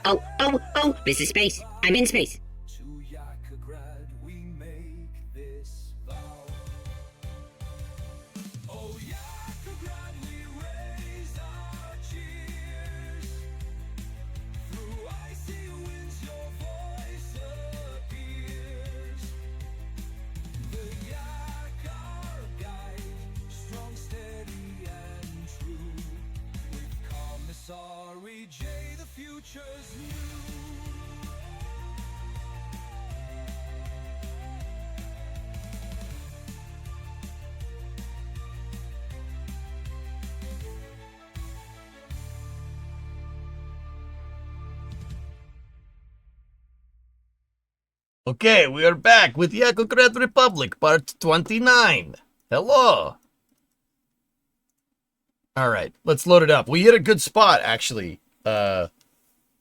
Oh, this is space. I'm in space. To Yakograd we make this vow. Oh, Yakograd, we raise our cheers. Through icy winds your voice appears. The Yak our guide, strong, steady, and true. With Commissary J, the future's new. Okay, we are back with Yakograd Republic, part 29. Hello. Alright, let's load it up. We hit a good spot, actually.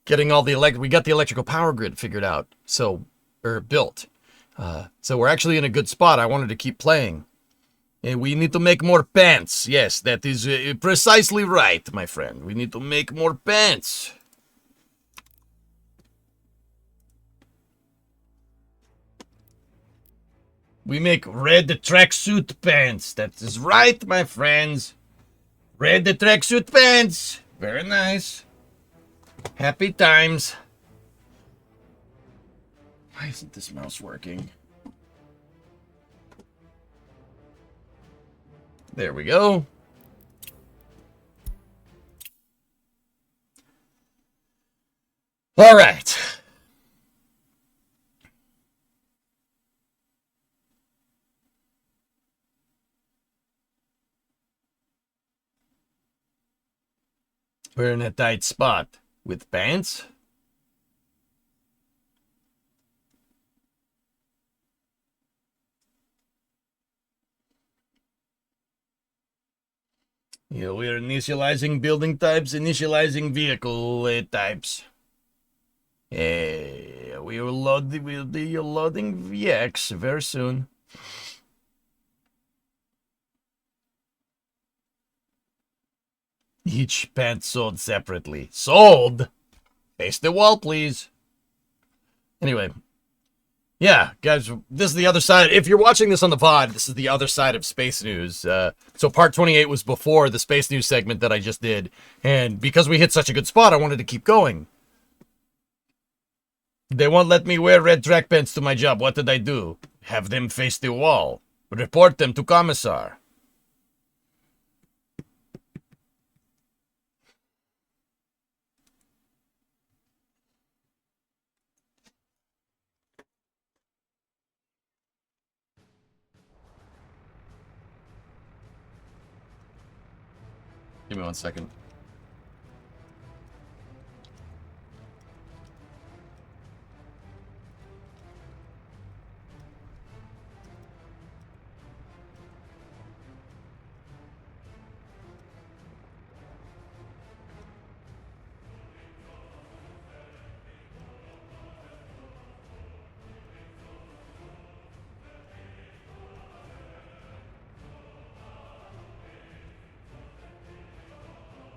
Getting all the we got the electrical power grid figured out. Built. So we're actually in a good spot. I wanted to keep playing. And we need to make more pants. Yes, that is precisely right, my friend. We need to make more pants. We make red tracksuit pants. That is right, my friends. Red tracksuit pants. Very nice. Happy times. Why isn't this mouse working? There we go. All right. We're in a tight spot with pants. Yeah, we're initializing building types, initializing vehicle types. We'll be loading VX very soon. Each pant sold separately. Sold? Face the wall, please. Anyway. Yeah, guys, this is the other side. If you're watching this on the VOD, this is the other side of Space News. So part 28 was before the Space News segment that I just did. And because we hit such a good spot, I wanted to keep going. They won't let me wear red track pants to my job. What did I do? Have them face the wall. Report them to Commissar. Give me 1 second.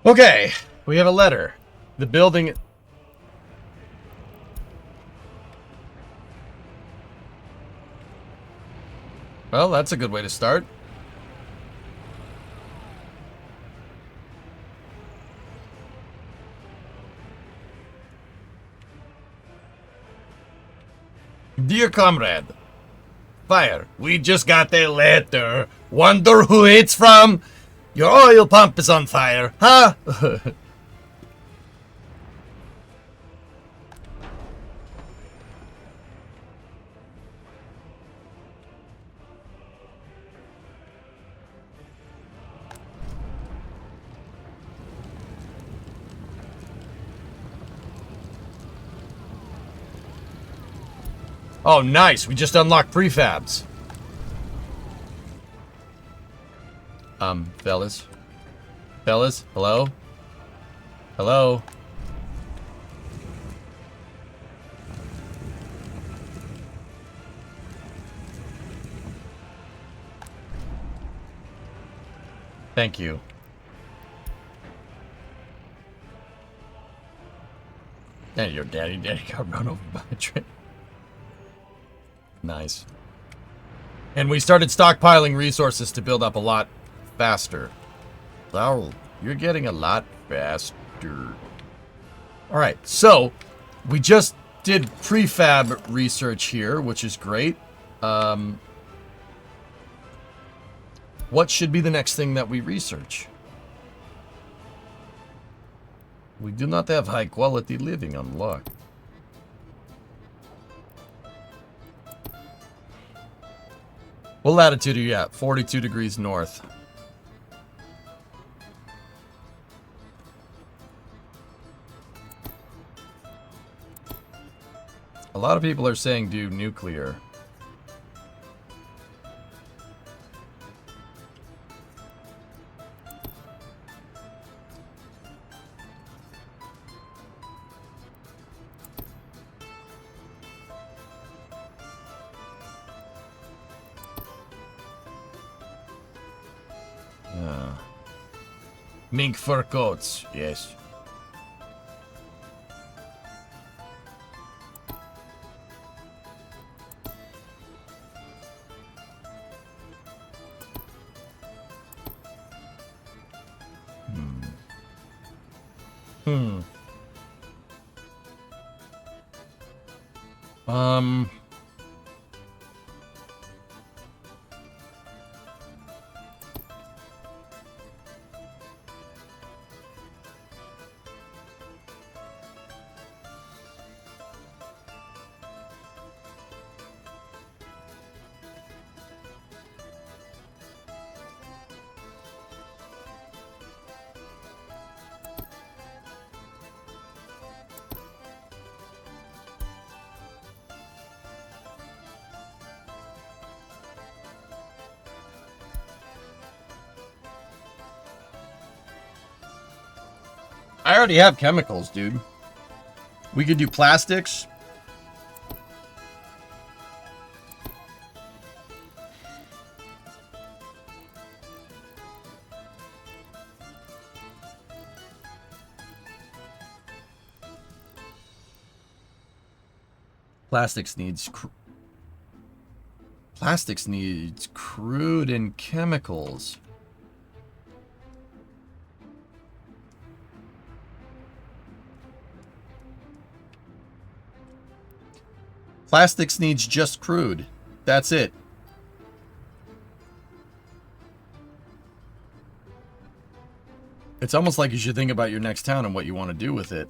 Okay, we have a letter. The building... Well, that's a good way to start. Dear comrade, fire, we just got a letter. Wonder who it's from? Your oil pump is on fire, huh? Oh, nice. We just unlocked prefabs. Fellas? Fellas? Hello? Hello? Thank you. There your daddy got run over by a train. Nice. And we started stockpiling resources to build up a lot faster. Wow, you're getting a lot faster. Alright, so we just did prefab research here, which is great. What should be the next thing that we research? We do not have high quality living unlocked. What latitude are you at? 42 degrees north. A lot of people are saying do nuclear. Mink fur coats, yes. Um... I already have chemicals, dude. We could do plastics. Plastics needs crude and chemicals. Plastics needs just crude. That's it. It's almost like you should think about your next town and what you want to do with it.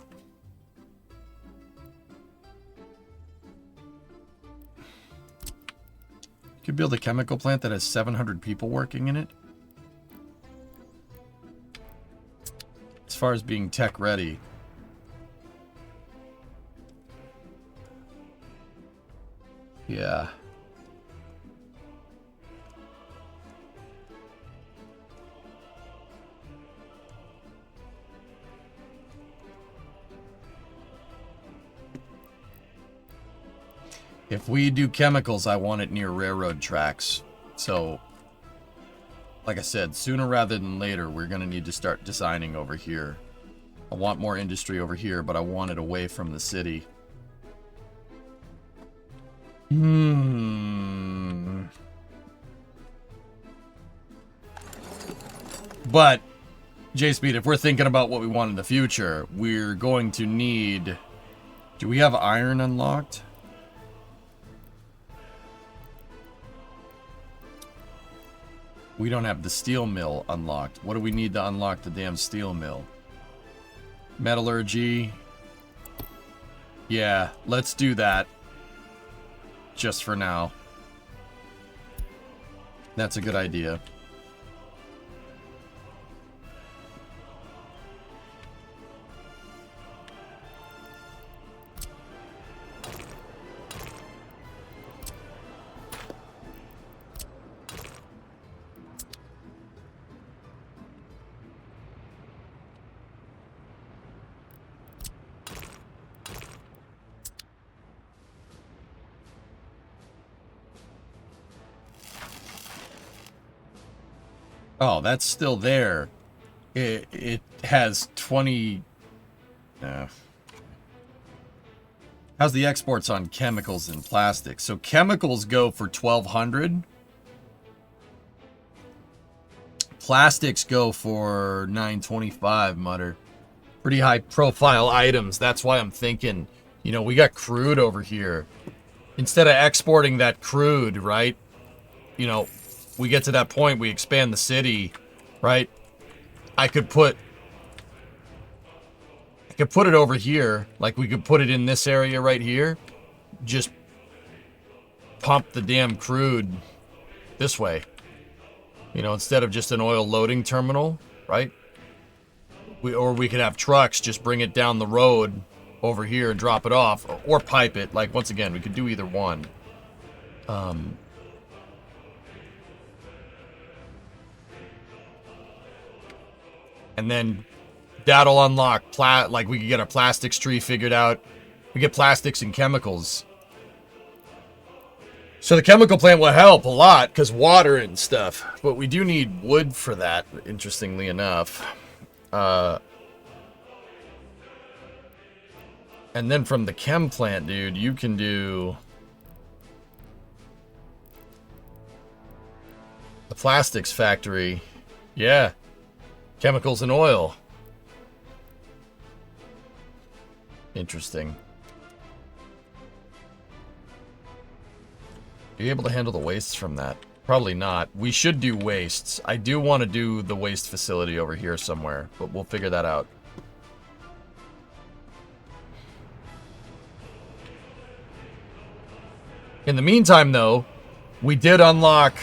You could build a chemical plant that has 700 people working in it. As far as being tech ready. Yeah. If we do chemicals, I want it near railroad tracks. So, like I said, sooner rather than later, we're going to need to start designing over here. I want more industry over here, but I want it away from the city. But, J-Speed, if we're thinking about what we want in the future, we're going to need... Do we have iron unlocked? We don't have the steel mill unlocked. What do we need to unlock the damn steel mill? Metallurgy. Yeah, let's do that. Just for now. That's a good idea. Oh, that's still there. It has 20... How's the exports on chemicals and plastics? So chemicals go for 1,200. Plastics go for 925, Mutter. Pretty high profile items. That's why I'm thinking, you know, we got crude over here. Instead of exporting that crude, right? You know, we get to that point, we expand the city, right? I could put it over here. Like, we could put it in this area right here. Just pump the damn crude this way. You know, instead of just an oil loading terminal, right? Or we could have trucks just bring it down the road over here and drop it off. Or pipe it. Like, once again, we could do either one. And then that'll unlock, like, we could get our plastics tree figured out. We get plastics and chemicals. So the chemical plant will help a lot, because water and stuff. But we do need wood for that, interestingly enough. And then from the chem plant, dude, you can do the plastics factory. Yeah. Chemicals and oil. Interesting. Are you able to handle the wastes from that? Probably not. We should do wastes. I do want to do the waste facility over here somewhere, but we'll figure that out. In the meantime, though, we did unlock...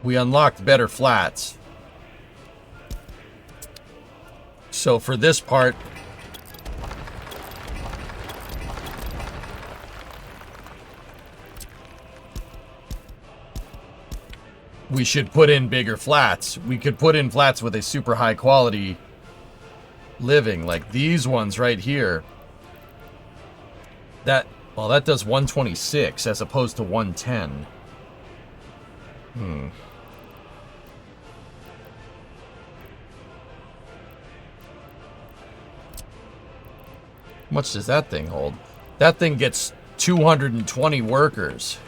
we unlocked better flats. So for this part, we should put in bigger flats. We could put in flats with a super high quality living, like these ones right here. That does 126 as opposed to 110. How much does that thing hold? That thing gets 220 workers.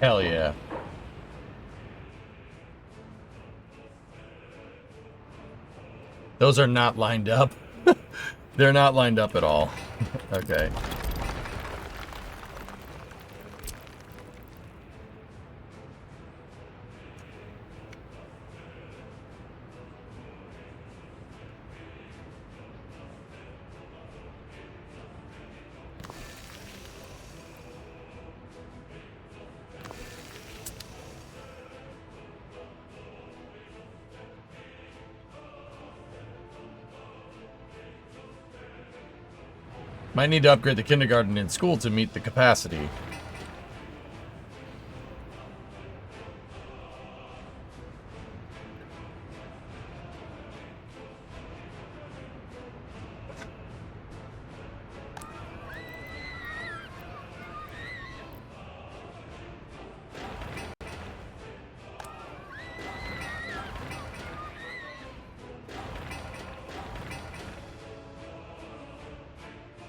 Hell yeah. Those are not lined up. They're not lined up at all. Okay. Might need to upgrade the kindergarten in school to meet the capacity.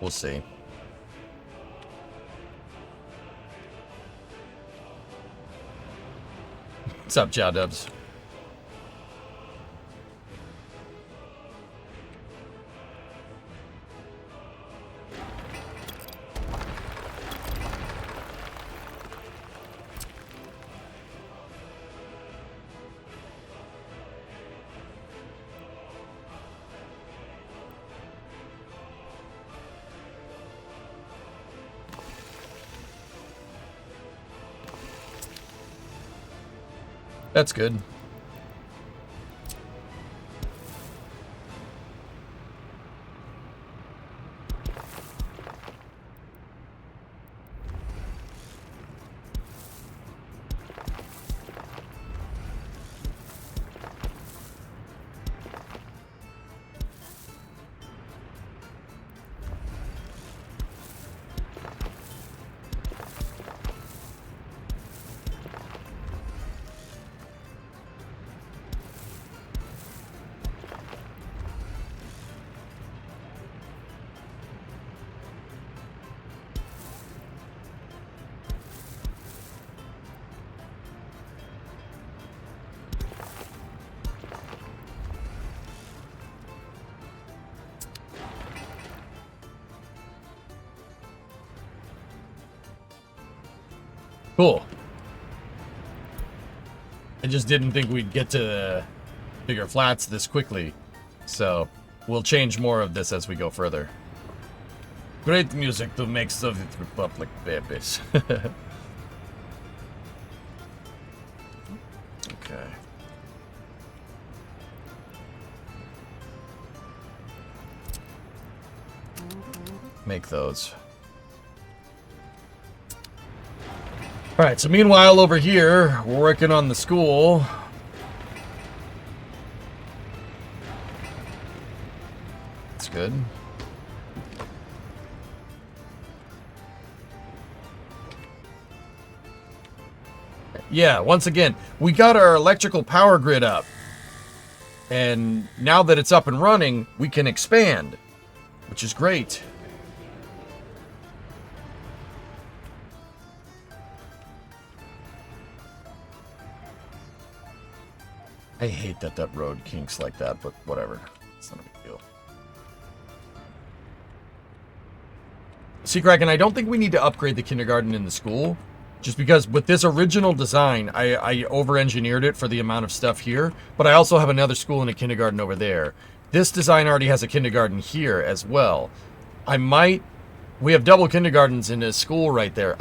We'll see. What's up, Jow Dubs? That's good. Cool. I just didn't think we'd get to bigger flats this quickly. So, we'll change more of this as we go further. Great music to make Soviet Republic babies. Okay. Make those. Alright, so meanwhile over here, we're working on the school. That's good. Yeah, once again, we got our electrical power grid up. And now that it's up and running, we can expand, which is great. I hate that that road kinks like that, but whatever. It's not a big deal. See, Kraken, I don't think we need to upgrade the kindergarten in the school. Just because with this original design, I over-engineered it for the amount of stuff here. But I also have another school and a kindergarten over there. This design already has a kindergarten here as well. I might... We have double kindergartens in a school right there.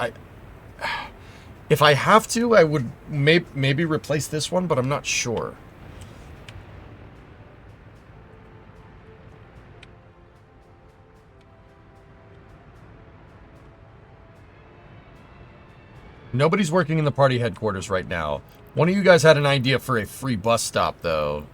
If I have to, I would maybe replace this one, but I'm not sure. Nobody's working in the party headquarters right now. One of you guys had an idea for a free bus stop, though.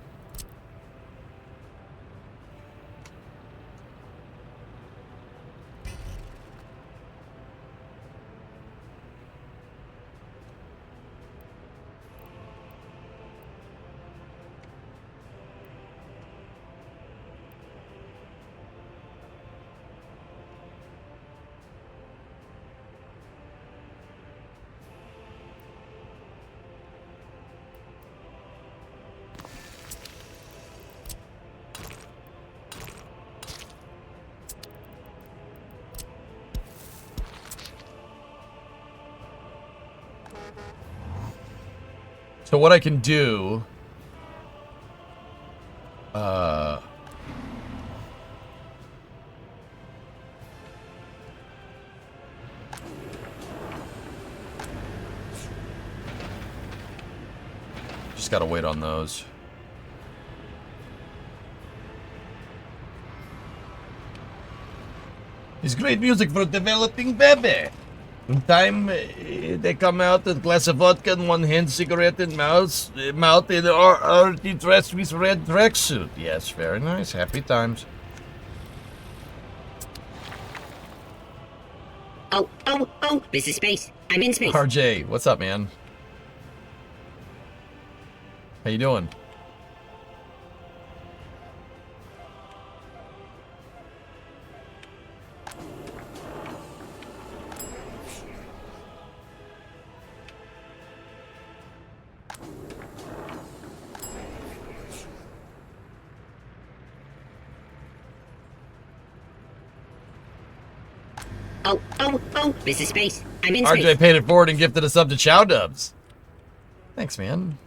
So what I can do... Just gotta wait on those. It's great music for a developing baby. In time, they come out with a glass of vodka in one hand, cigarette in mouth in already dressed with red tracksuit. Yes, very nice. Happy times. Oh, this is space. I'm in space. RJ, what's up, man? How you doing? Mrs. Space, I'm in RJ space. paid it forward and gifted a sub to Chow Dubs. Thanks, man.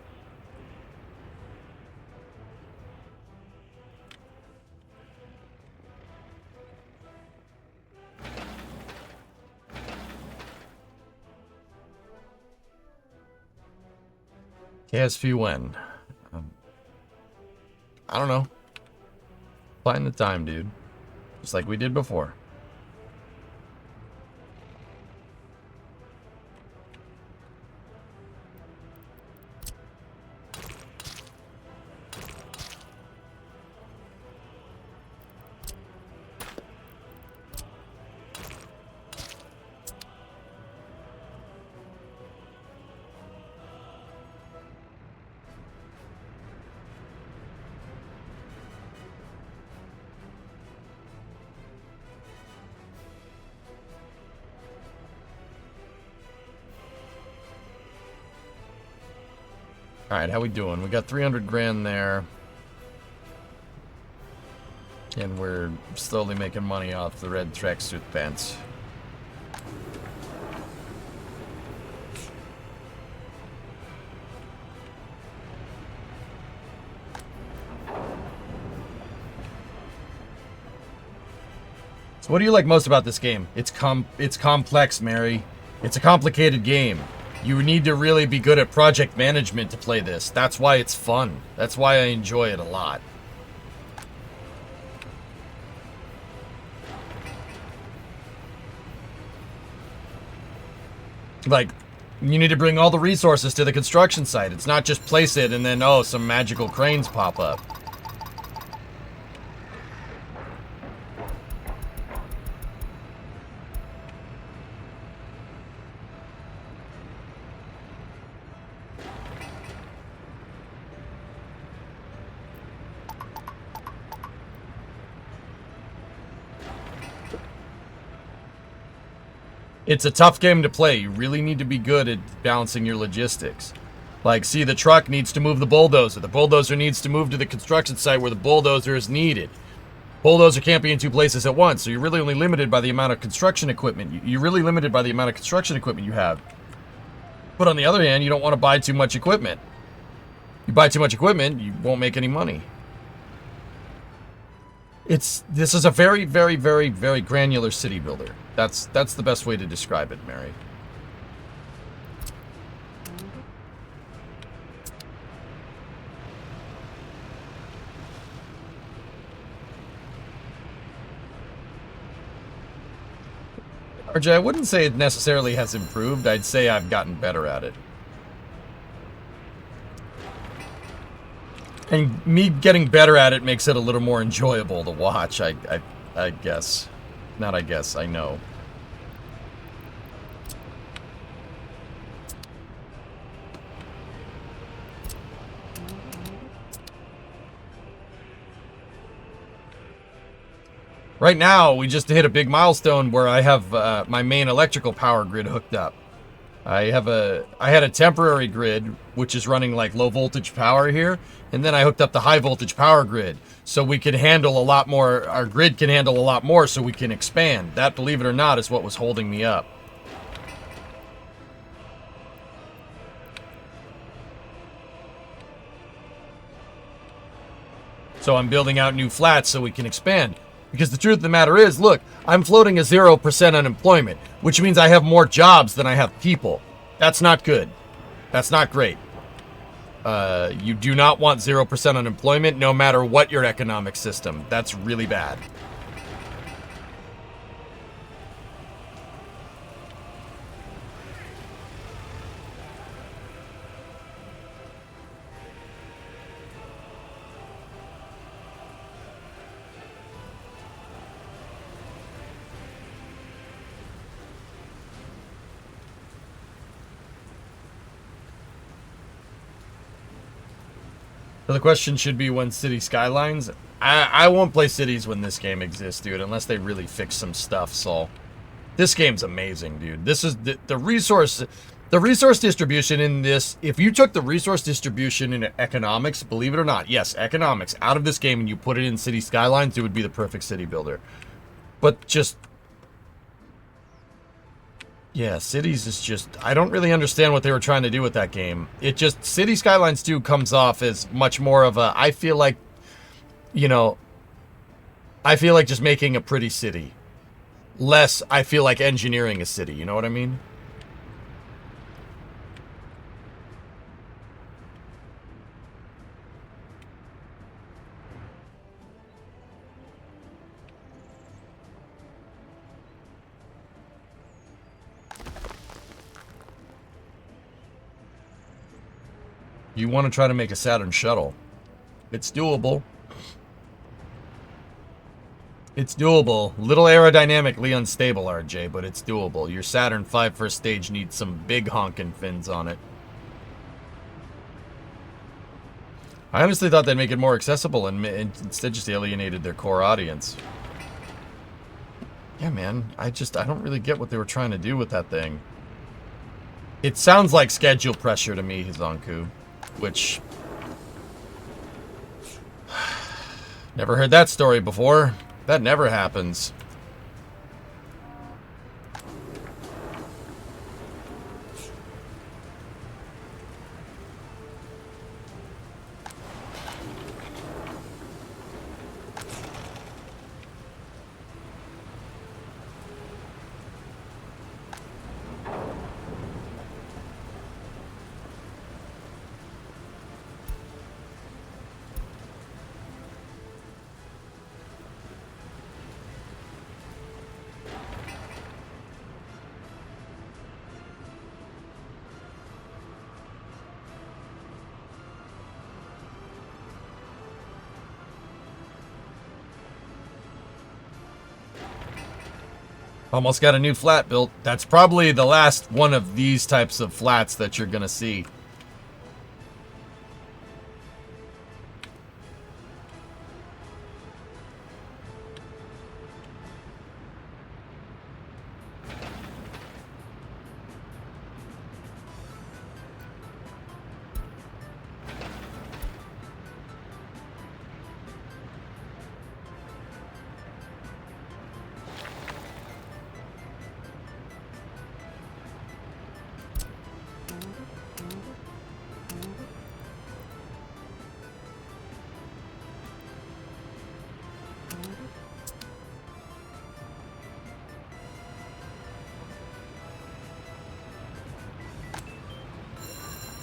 KSP when? I don't know. Find the time, dude. Just like we did before. Alright, how we doing? We got 300 grand there. And we're slowly making money off the red tracksuit pants. So what do you like most about this game? It's complex, Mary. It's a complicated game. You need to really be good at project management to play this. That's why it's fun. That's why I enjoy it a lot. Like, you need to bring all the resources to the construction site. It's not just place it and then, oh, some magical cranes pop up. It's a tough game to play. You really need to be good at balancing your logistics. Like, see, the truck needs to move the bulldozer. The bulldozer needs to move to the construction site where the bulldozer is needed. Bulldozer can't be in two places at once, so you're really only limited by the amount of construction equipment. You're really limited by the amount of construction equipment you have. But on the other hand, you don't want to buy too much equipment. You buy too much equipment, you won't make any money. This is a very, very, very, very granular city builder. That's the best way to describe it, Mary. RJ, I wouldn't say it necessarily has improved. I'd say I've gotten better at it. And me getting better at it makes it a little more enjoyable to watch, I guess. Not I guess, I know. Right now, we just hit a big milestone where I have my main electrical power grid hooked up. I had a temporary grid, which is running like low voltage power here, and then I hooked up the high voltage power grid, so we can handle a lot more, our grid can handle a lot more, so we can expand. That, believe it or not, is what was holding me up. So I'm building out new flats so we can expand. Because the truth of the matter is, look, I'm floating a 0% unemployment, which means I have more jobs than I have people. That's not good. That's not great. You do not want 0% unemployment, no matter what your economic system. That's really bad. So the question should be, when City Skylines? I won't play cities when this game exists, dude, unless they really fix some stuff, so... This game's amazing, dude. This is the resource distribution in this. If you took the resource distribution in economics, believe it or not, yes, economics, out of this game and you put it in City Skylines, it would be the perfect city builder. But just... Yeah, Cities is just... I don't really understand what they were trying to do with that game. It just... City Skylines 2 comes off as much more of a... I feel like, you know... I feel like just making a pretty city. Less, I feel like engineering a city. You know what I mean? You want to try to make a Saturn shuttle. It's doable. It's doable. Little aerodynamically unstable, RJ, but it's doable. Your Saturn V first stage needs some big honkin' fins on it. I honestly thought they'd make it more accessible and instead just alienated their core audience. Yeah, man. I don't really get what they were trying to do with that thing. It sounds like schedule pressure to me, Hizanku. Which... Never heard that story before. That never happens. Almost got a new flat built. That's probably the last one of these types of flats that you're gonna see.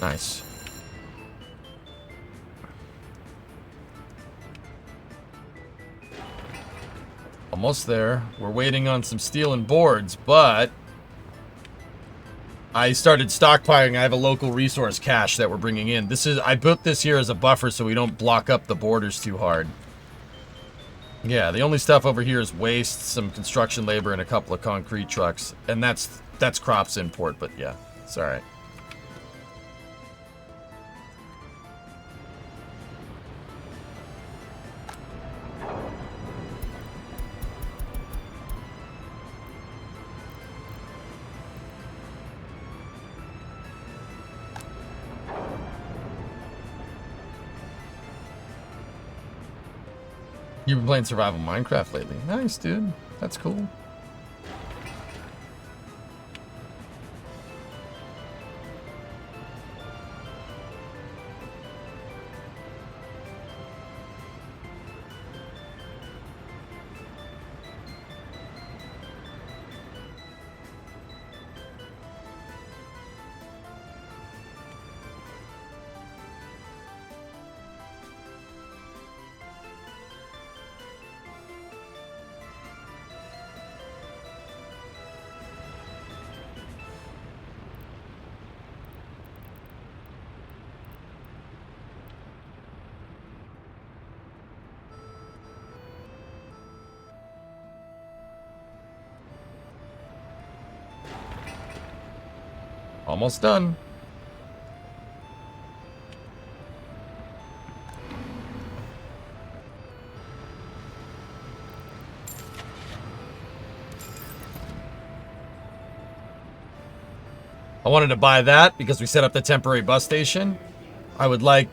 Nice. Almost there. We're waiting on some steel and boards, but I started stockpiling. I have a local resource cache that we're bringing in. I built this here as a buffer so we don't block up the borders too hard. Yeah, the only stuff over here is waste, some construction labor, and a couple of concrete trucks. And that's crops import, but yeah, it's alright. You've been playing survival Minecraft lately. Nice, dude. That's cool. Almost done. I wanted to buy that because we set up the temporary bus station. I would like...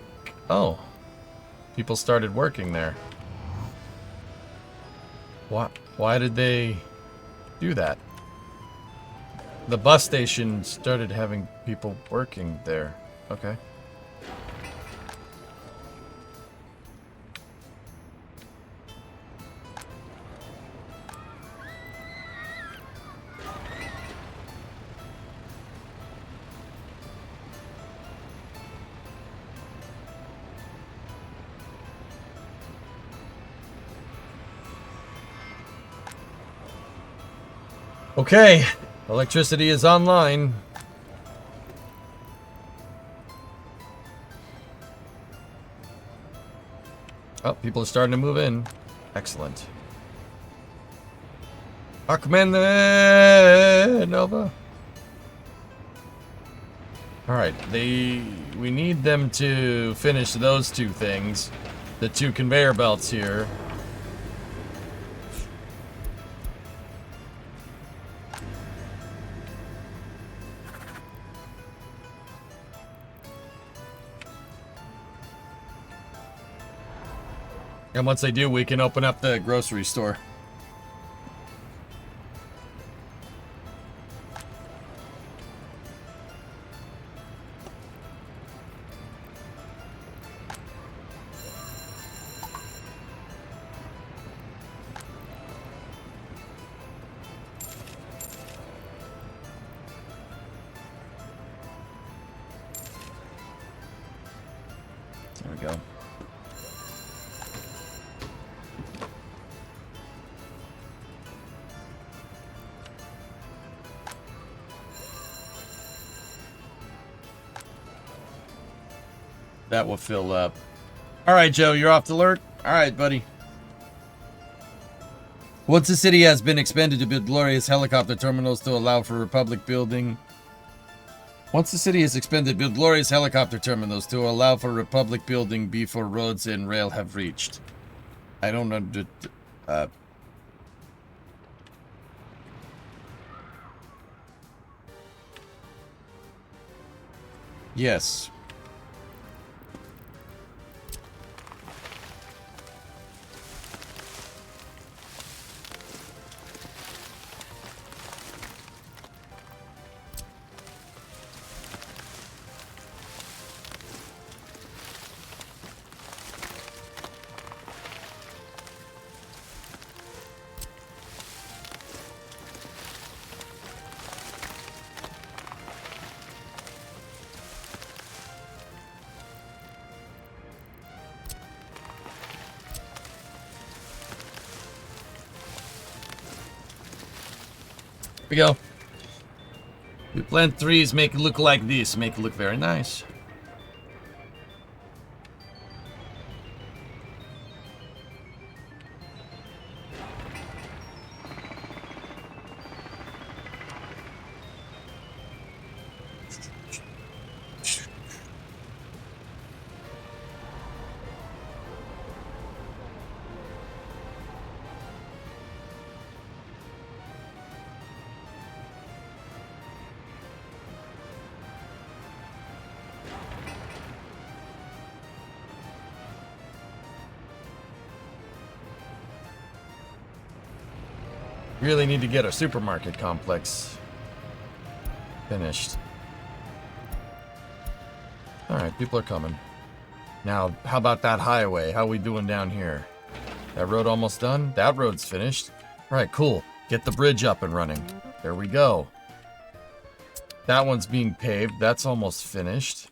Oh. People started working there. Why did they do that? the bus station started having people working there. Okay. Okay, electricity is online. Oh, people are starting to move in. Excellent. Aquaman Nova. Alright, we need them to finish those two things. The two conveyor belts here. And once they do, we can open up the grocery store. There we go. That will fill up. All right, Joe, you're off the alert. All right, buddy. Once the city has been expanded to build glorious helicopter terminals to allow for Republic building. Once the city is expanded, build glorious helicopter terminals to allow for Republic building before roads and rail have reached. I don't know. Yes. We go. We plant trees, make it look like this, make it look very nice. Really need to get our supermarket complex finished. Alright, people are coming. Now, how about that highway? How we doing down here? That road almost done? That road's finished. Alright, cool. Get the bridge up and running. There we go. That one's being paved. That's almost finished.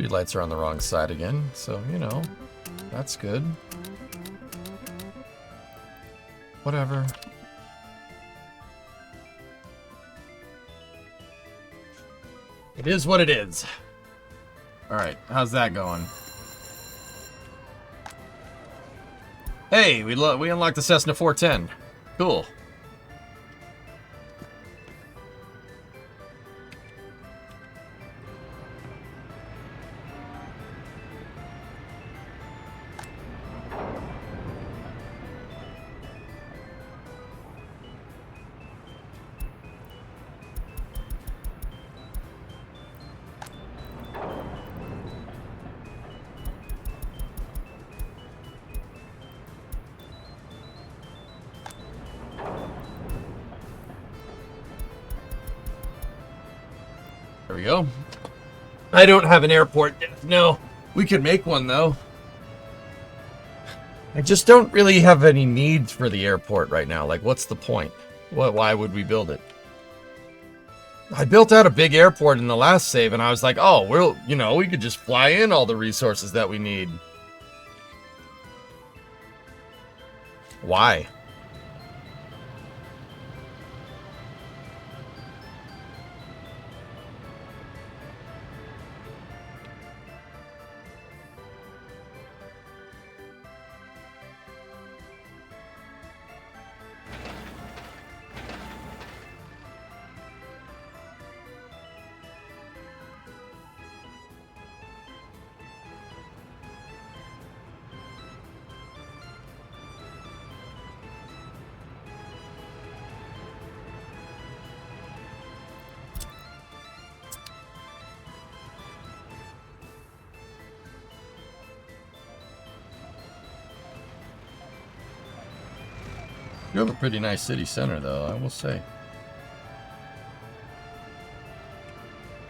Lights are on the wrong side again, so, you know, that's good. Whatever. It is what it is. Alright, how's that going? Hey, we unlocked the Cessna 410. Cool. There we go. I don't have an airport. No. We could make one, though. I just don't really have any needs for the airport right now. Like, what's the point? Why would we build it? I built out a big airport in the last save, and I was like, oh, we could just fly in all the resources that we need. Why? You have a pretty nice city center, though, I will say.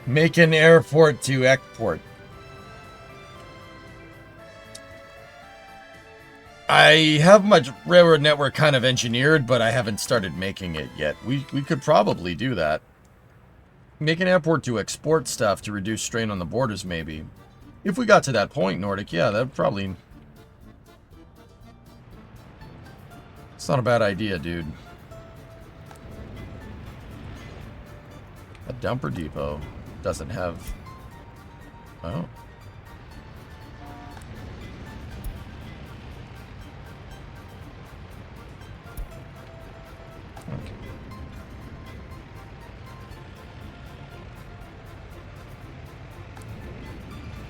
Make an airport to export. I have my railroad network kind of engineered, but I haven't started making it yet. We could probably do that. Make an airport to export stuff to reduce strain on the borders, maybe. If we got to that point, Nordic, yeah, that'd probably... It's not a bad idea, dude. A dumper depot doesn't have... Oh. Okay.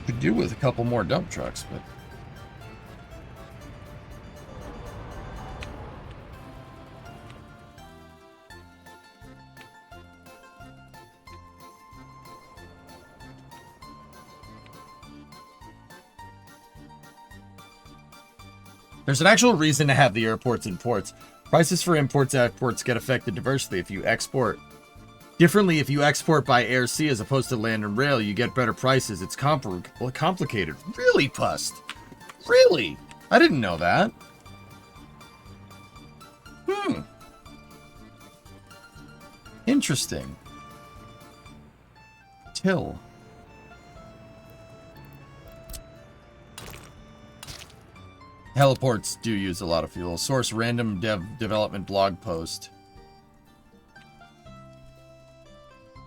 Could do with a couple more dump trucks, but... There's an actual reason to have the airports and ports. Prices for imports and exports get affected diversely if you export. Differently, if you export by air, sea, as opposed to land and rail, you get better prices. It's complicated. Really, Pust? Really? I didn't know that. Interesting. Till. Heliports do use a lot of fuel. Source random development blog post.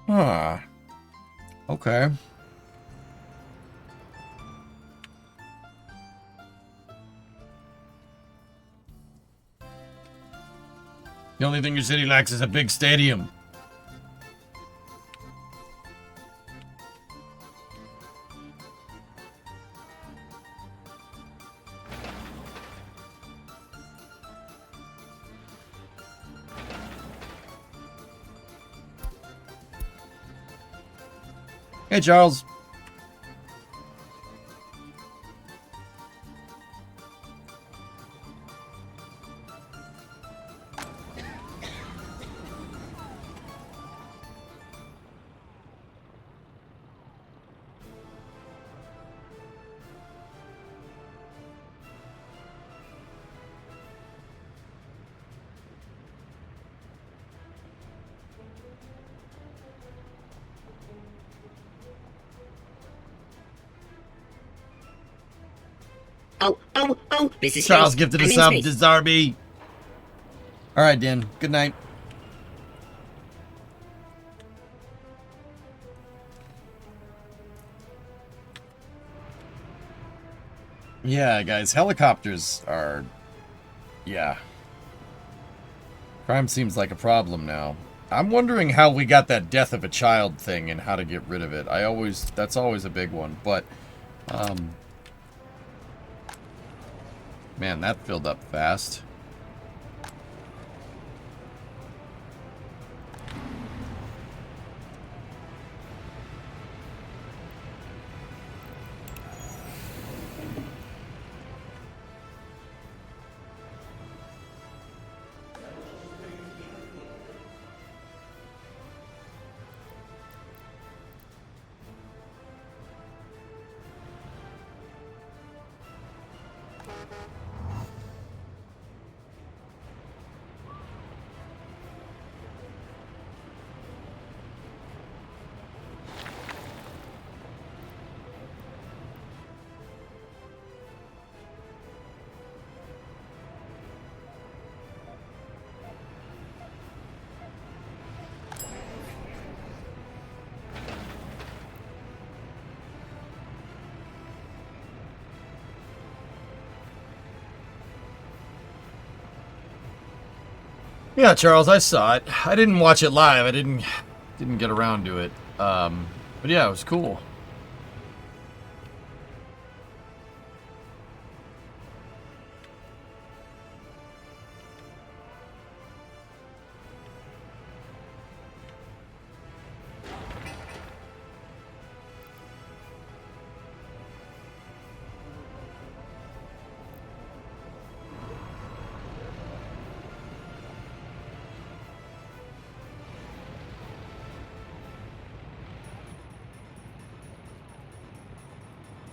Huh. Okay. The only thing your city lacks is a big stadium. Hey, Charles. Oh, this is Charles space. gifted a I'm in sub space. to Zarby. Alright, Dan. Good night. Yeah, guys, helicopters are... Yeah. Crime seems like a problem now. I'm wondering how we got that death of a child thing and how to get rid of it. That's always a big one, but, man, that filled up fast. Yeah, Charles, I saw it. I didn't watch it live. I didn't get around to it. But yeah, it was cool.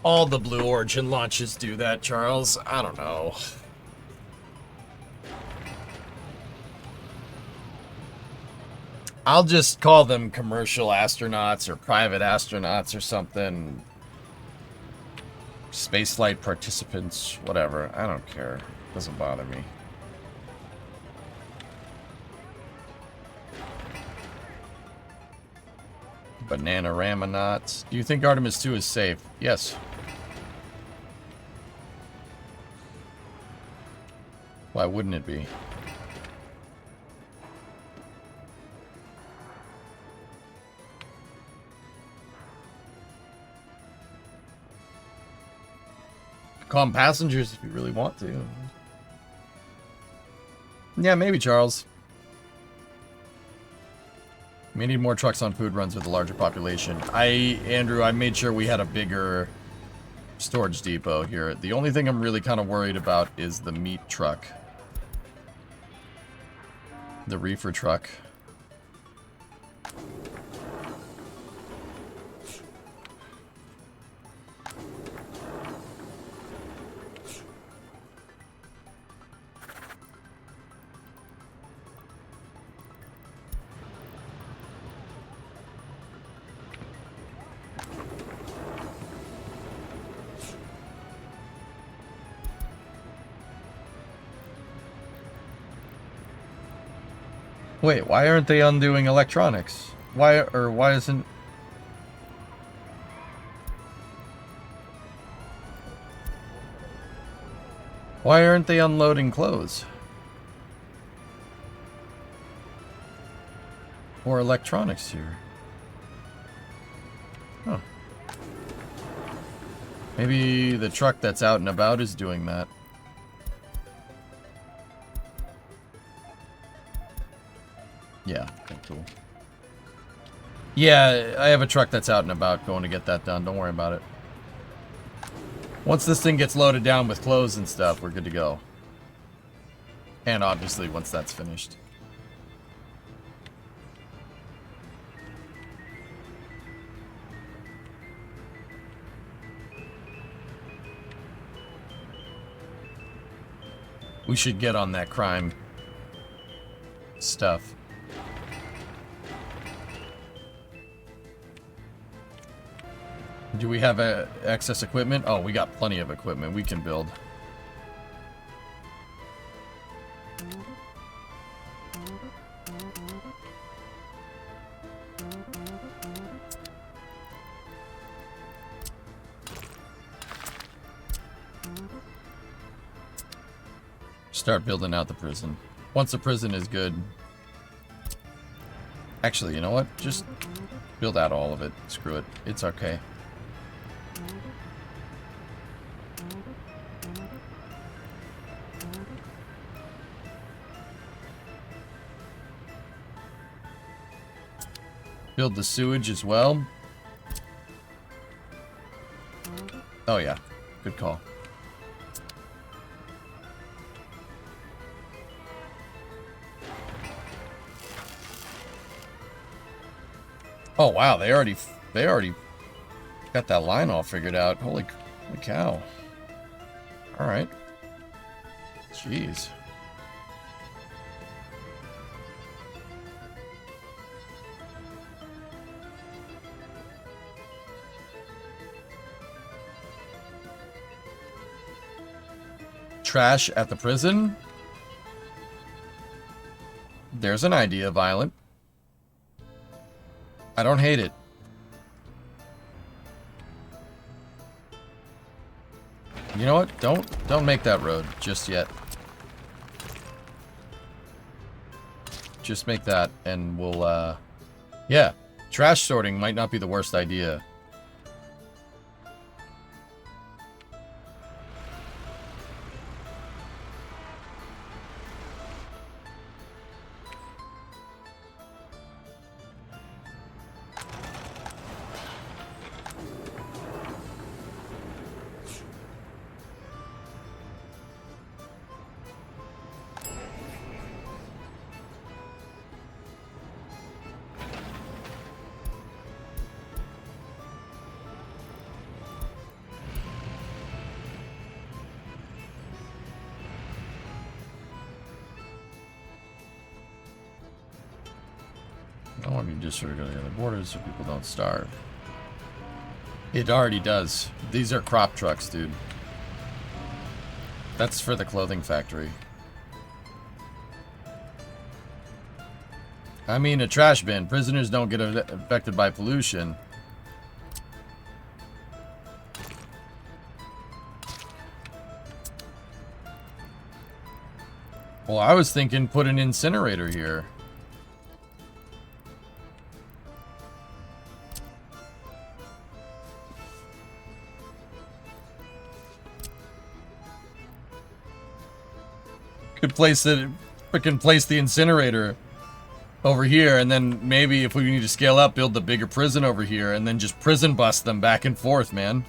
All the Blue Origin launches do that, Charles. I don't know. I'll just call them commercial astronauts or private astronauts or something. Spaceflight participants, whatever. I don't care. Doesn't bother me. Bananarammonauts. Do you think Artemis 2 is safe? Yes. Why wouldn't it be? Calm passengers if you really want to. Yeah, maybe, Charles. We need more trucks on food runs with a larger population. Andrew, I made sure we had a bigger storage depot here. The only thing I'm really kind of worried about is the meat truck. The reefer truck. Wait, why aren't they undoing electronics? Why isn't... Why aren't they unloading clothes? Or electronics here? Huh. Maybe the truck that's out and about is doing that. Yeah, okay, cool. Yeah, I have a truck that's out and about going to get that done. Don't worry about it. Once this thing gets loaded down with clothes and stuff, we're good to go. And obviously, once that's finished. We should get on that crime stuff. Do we have excess equipment? Oh, we got plenty of equipment we can build. Start building out the prison. Once the prison is good. Actually, you know what? Just build out all of it. Screw it. It's okay. Build the sewage as well. Oh yeah, good call. Oh wow, they already got that line all figured out. Holy cow. All right. Jeez. Trash at the prison? There's an idea, Violent. I don't hate it. You know what? Don't make that road just yet. Just make that and we'll yeah, trash sorting might not be the worst idea. I want you to just sort of go to the other borders so people don't starve. It already does. These are crop trucks, dude. That's for the clothing factory. I mean, a trash bin. Prisoners don't get affected by pollution. Well, I was thinking put an incinerator here. Could place it, freaking place the incinerator over here, and then maybe if we need to scale up, build the bigger prison over here, and then just prison bust them back and forth, man.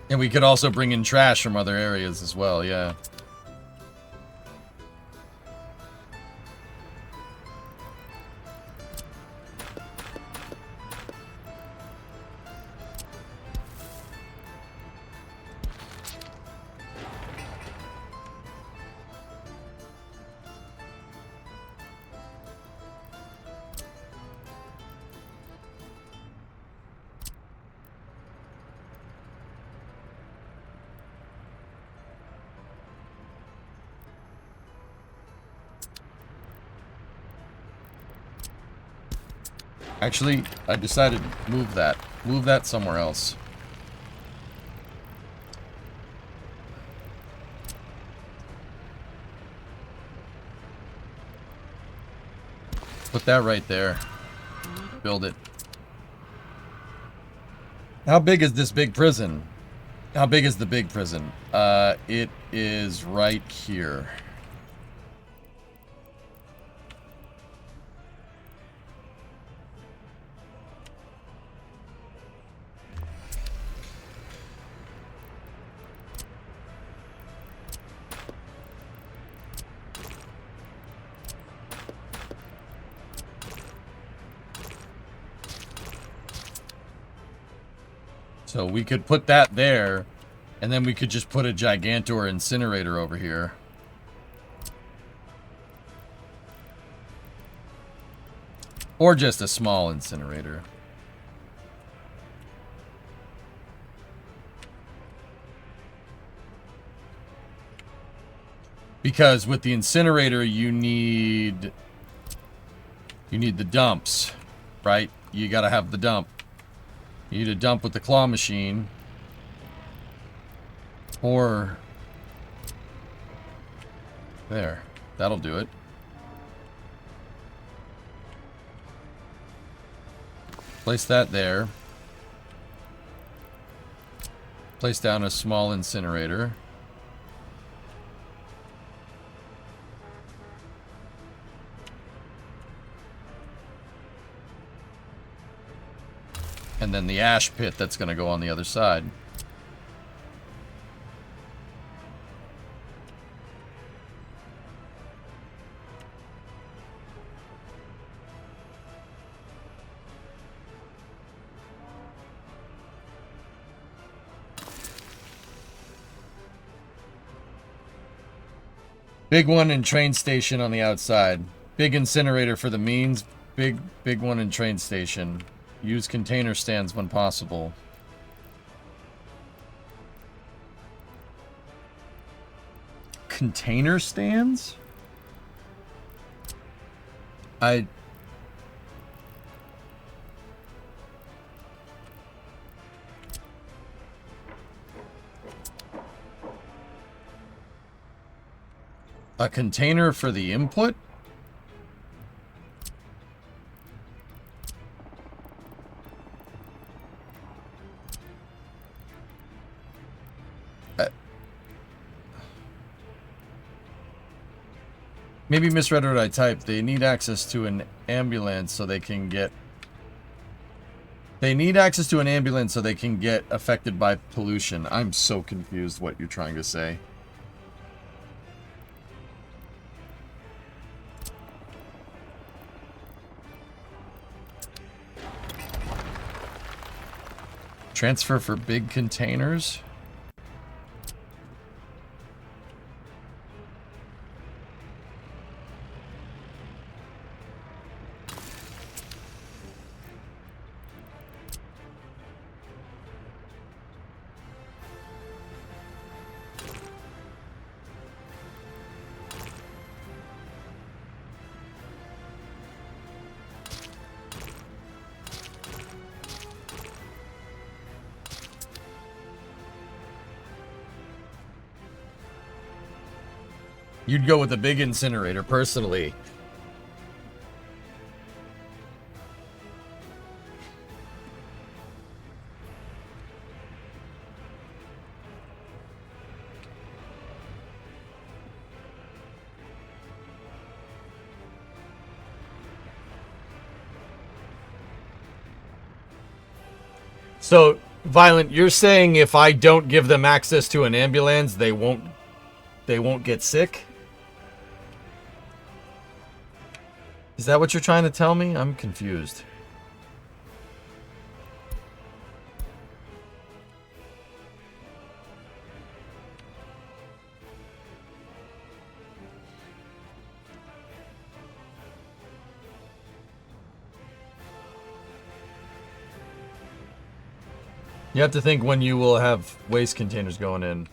And we could also bring in trash from other areas as well, yeah. Actually, I decided to move that. Move that somewhere else. Put that right there. Build it. How big is this big prison? How big is the big prison? It is right here. So we could put that there, and then we could just put a Gigantor incinerator over here. Or just a small incinerator. Because with the incinerator, you need the dumps, right? You gotta have the dump. You need a dump with the claw machine. Or... there. That'll do it. Place that there. Place down a small incinerator. And then the ash pit that's going to go on the other side. Big one in train station on the outside. Big incinerator for the means. Big one in train station. Use container stands when possible. Container stands? A container for the input? Maybe misread what I typed. They need access to an ambulance so they can get... They need access to an ambulance so they can get affected by pollution. I'm so confused what you're trying to say. Transfer for big containers? You'd go with a big incinerator, personally. So, Violent, you're saying if I don't give them access to an ambulance, they won't get sick? Is that what you're trying to tell me? I'm confused. You have to think when you will have waste containers going in.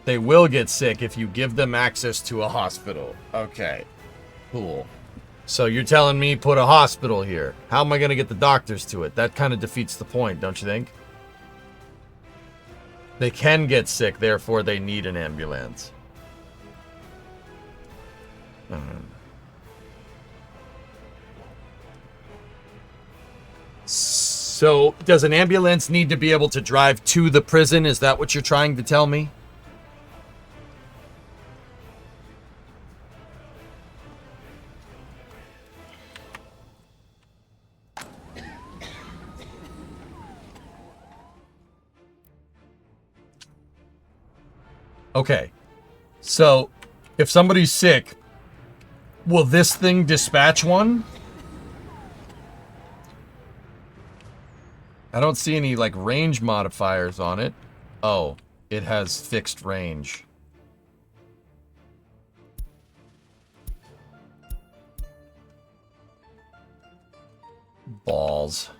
They will get sick if you give them access to a hospital. Okay. Cool. So you're telling me put a hospital here. How am I going to get the doctors to it? That kind of defeats the point, don't you think? They can get sick, therefore they need an ambulance. So, does an ambulance need to be able to drive to the prison? Is that what you're trying to tell me? Okay, so if somebody's sick, will this thing dispatch one? I don't see any, like, range modifiers on it. Oh, it has fixed range. Balls.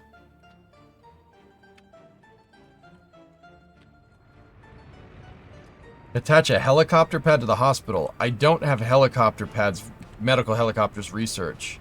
Attach a helicopter pad to the hospital. I don't have helicopter pads, medical helicopters research.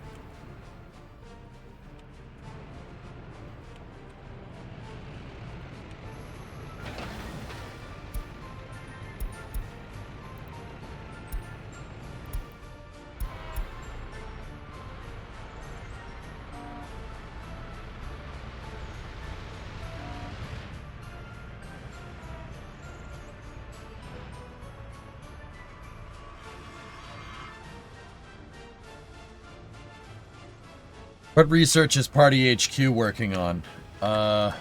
What research is Party HQ working on? I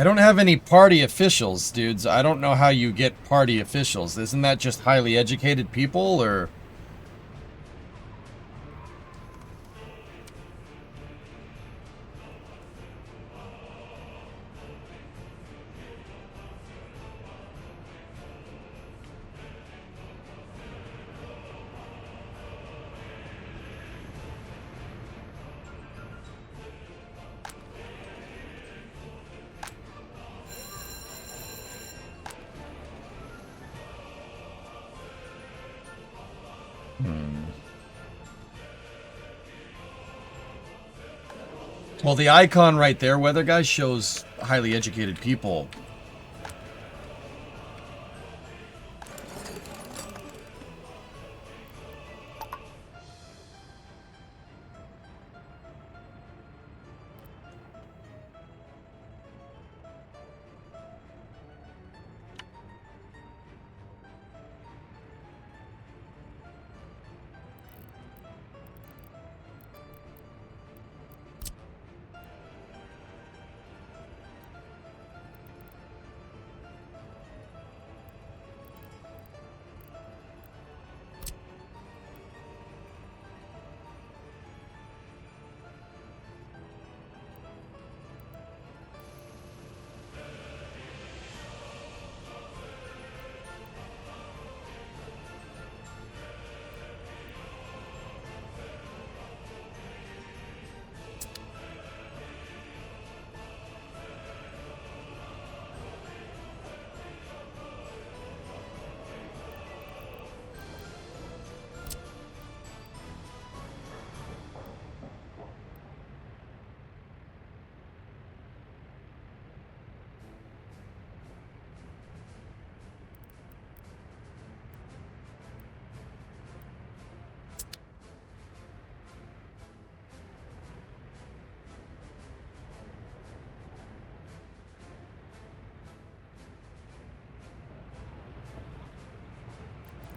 don't have any party officials, dudes. I don't know how you get party officials. Isn't that just highly educated people, or... Well, the icon right there, weather guy, shows highly educated people.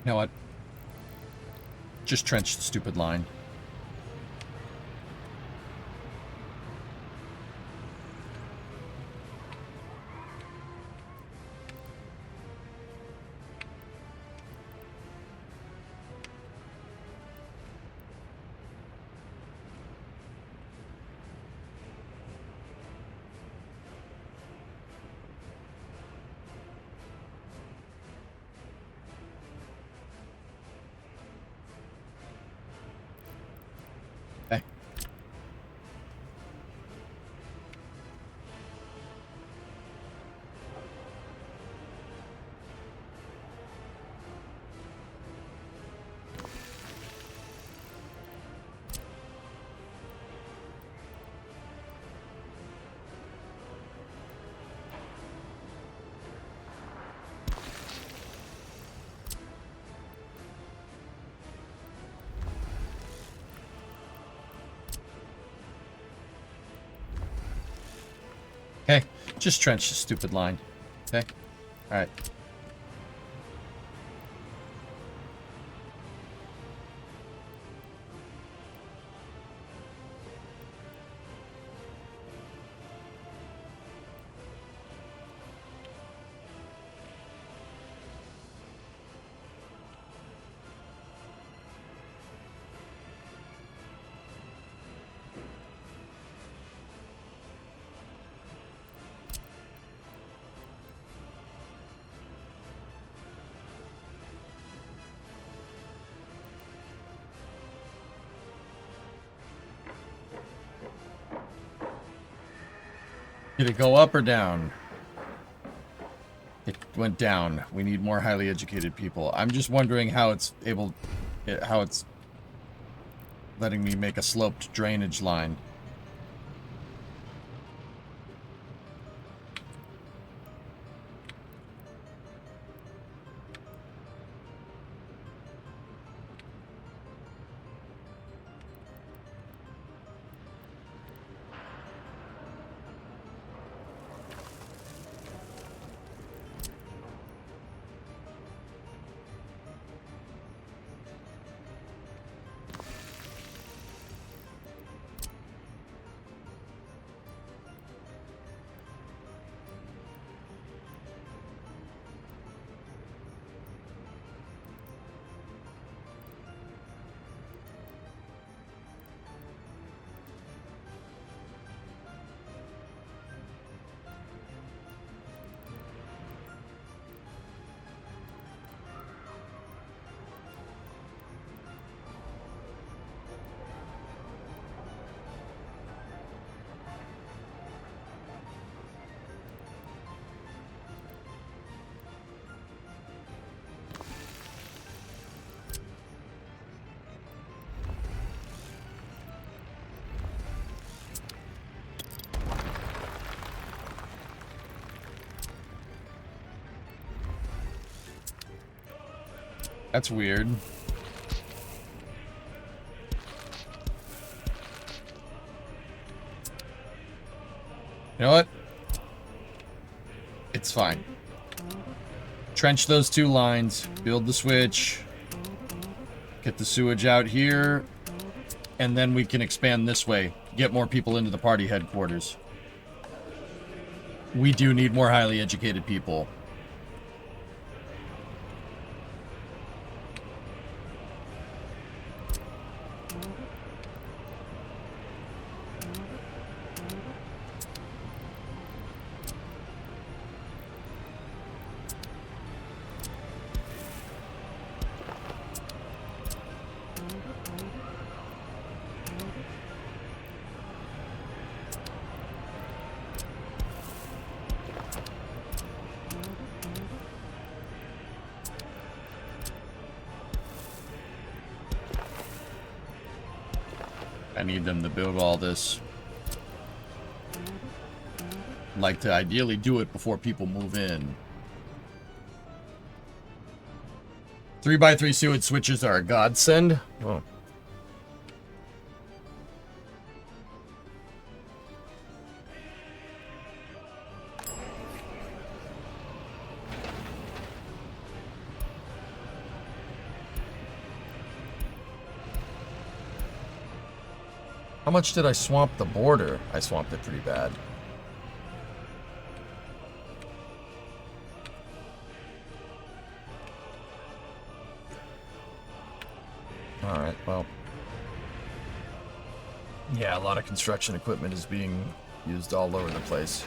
You know what? Just trench the stupid line. Okay. Okay, just trench the stupid line. Okay, all right. Did it go up or down? It went down. We need more highly educated people. I'm just wondering how it's how it's letting me make a sloped drainage line. That's weird. You know what? It's fine. Trench those 2 lines, build the switch, get the sewage out here, and then we can expand this way, get more people into the party headquarters. We do need more highly educated people. I need them to build all this. I'd like to ideally do it before people move in. 3x3 sewage switches are a godsend. Oh. How much did I swamp the border? I swamped it pretty bad. Alright, well. Yeah, a lot of construction equipment is being used all over the place.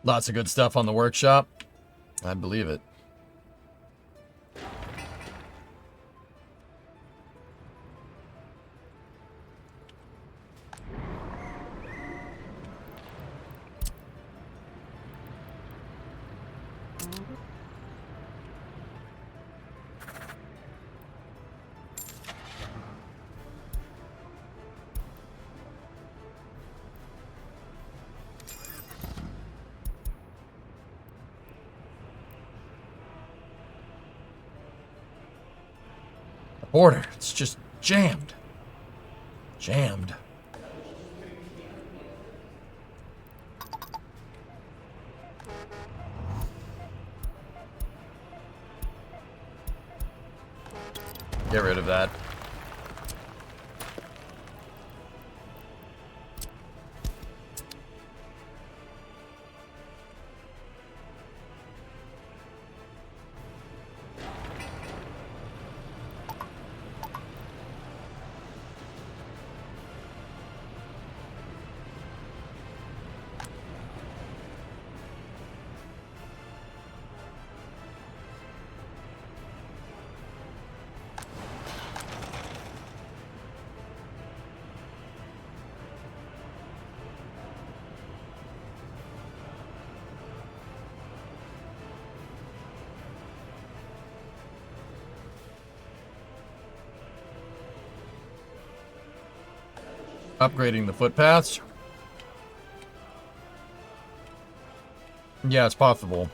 Lots of good stuff on the workshop. I believe it. Border, it's just jammed. Jammed. Get rid of that. Upgrading the footpaths. Yeah, it's possible.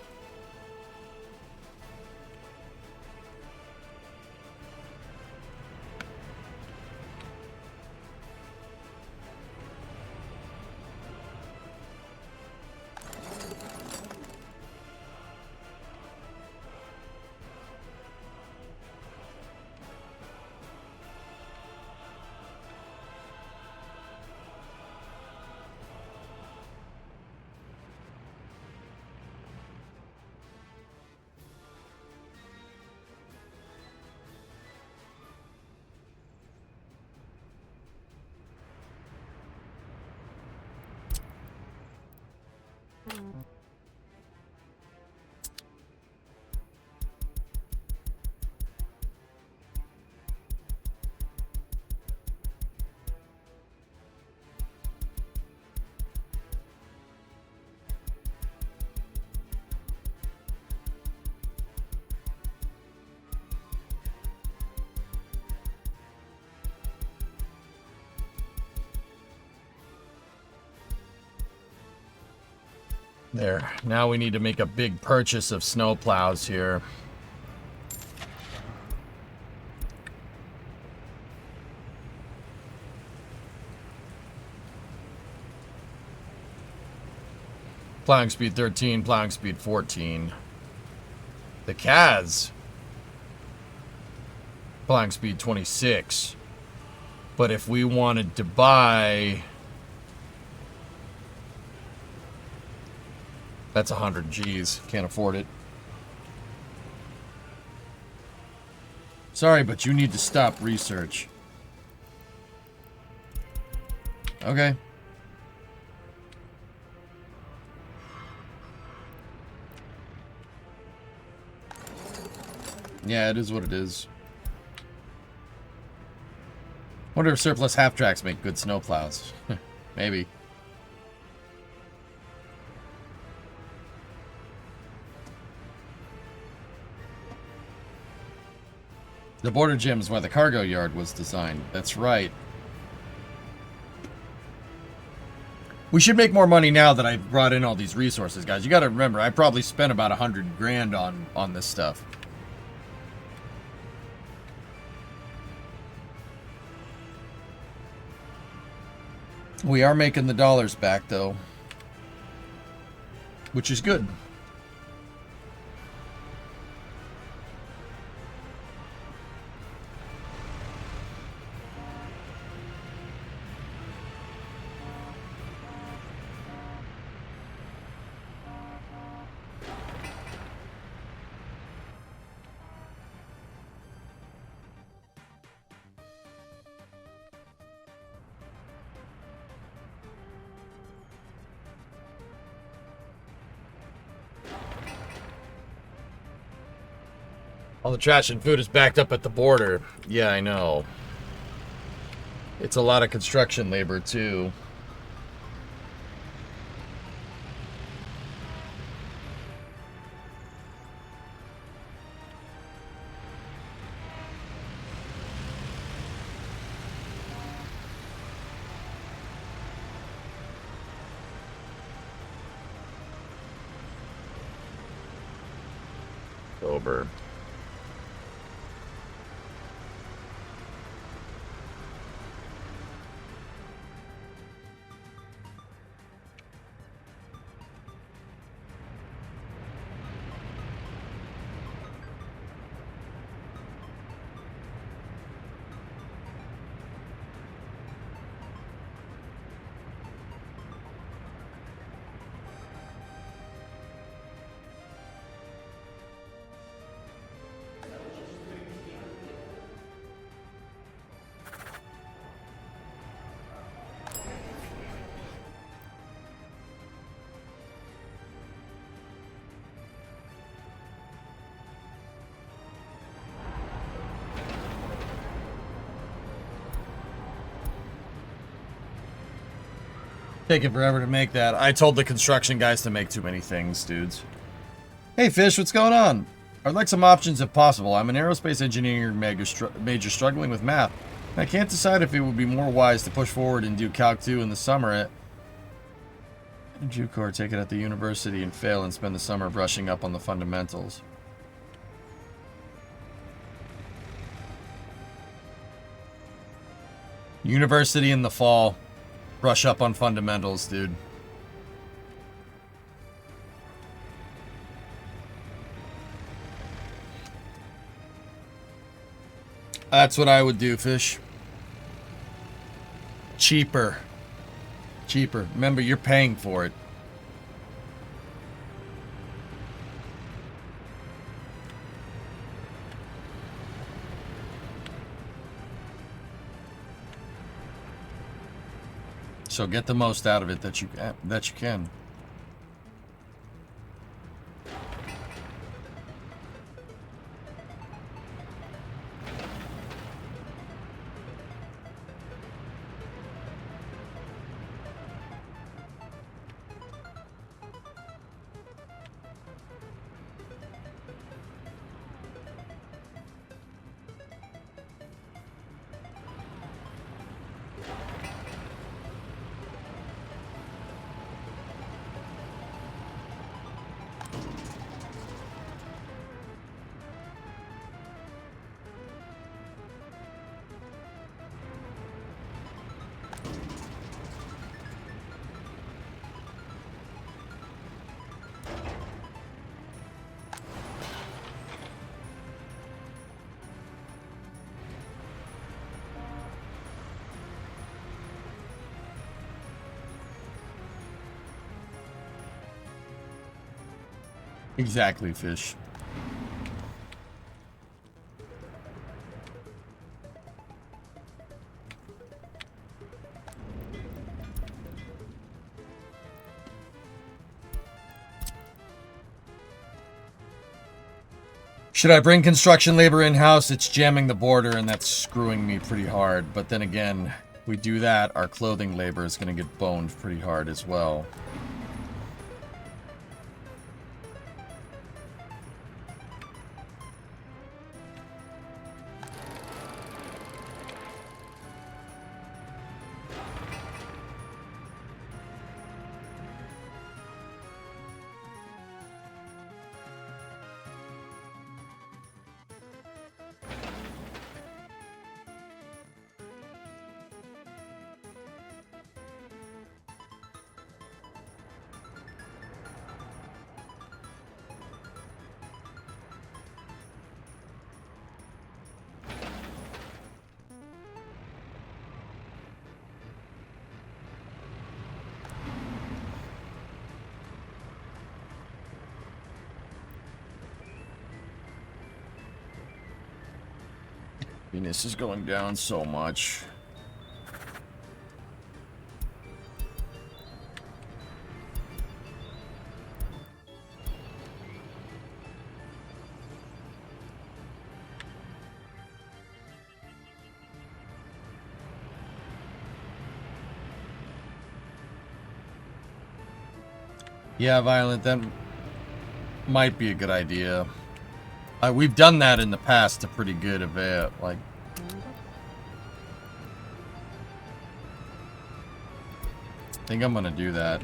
There. Now we need to make a big purchase of snow plows here. Plowing speed 13, plowing speed 14. The Kaz. Plowing speed 26. But if we wanted to buy... That's 100 G's. Can't afford it. Sorry, but you need to stop research. Okay. Yeah, it is what it is. Wonder if surplus half-tracks make good snowplows. Maybe. The border gym is why the cargo yard was designed. That's right. We should make more money now that I've brought in all these resources, guys. You gotta remember, I probably spent about 100 grand on this stuff. We are making the dollars back, though. Which is good. All the trash and food is backed up at the border. Yeah, I know. It's a lot of construction labor, too. Over. Taking forever to make that. I told the construction guys to make too many things, dudes. Hey, Fish, what's going on? I'd like some options if possible. I'm an aerospace engineering major struggling with math. I can't decide if it would be more wise to push forward and do Calc 2 in the summer at JUCO, take it at the university and fail and spend the summer brushing up on the fundamentals. University in the fall. Brush up on fundamentals, dude. That's what I would do, Fish. Cheaper. Cheaper. Remember, you're paying for it. So get the most out of it that you can. Exactly, fish. Should I bring construction labor in-house? It's jamming the border, and that's screwing me pretty hard. But then again, if we do that, our clothing labor is going to get boned pretty hard as well. Venus is going down so much. Yeah, Violent, that might be a good idea. We've done that in the past to pretty good avail. Like, I think I'm gonna do that.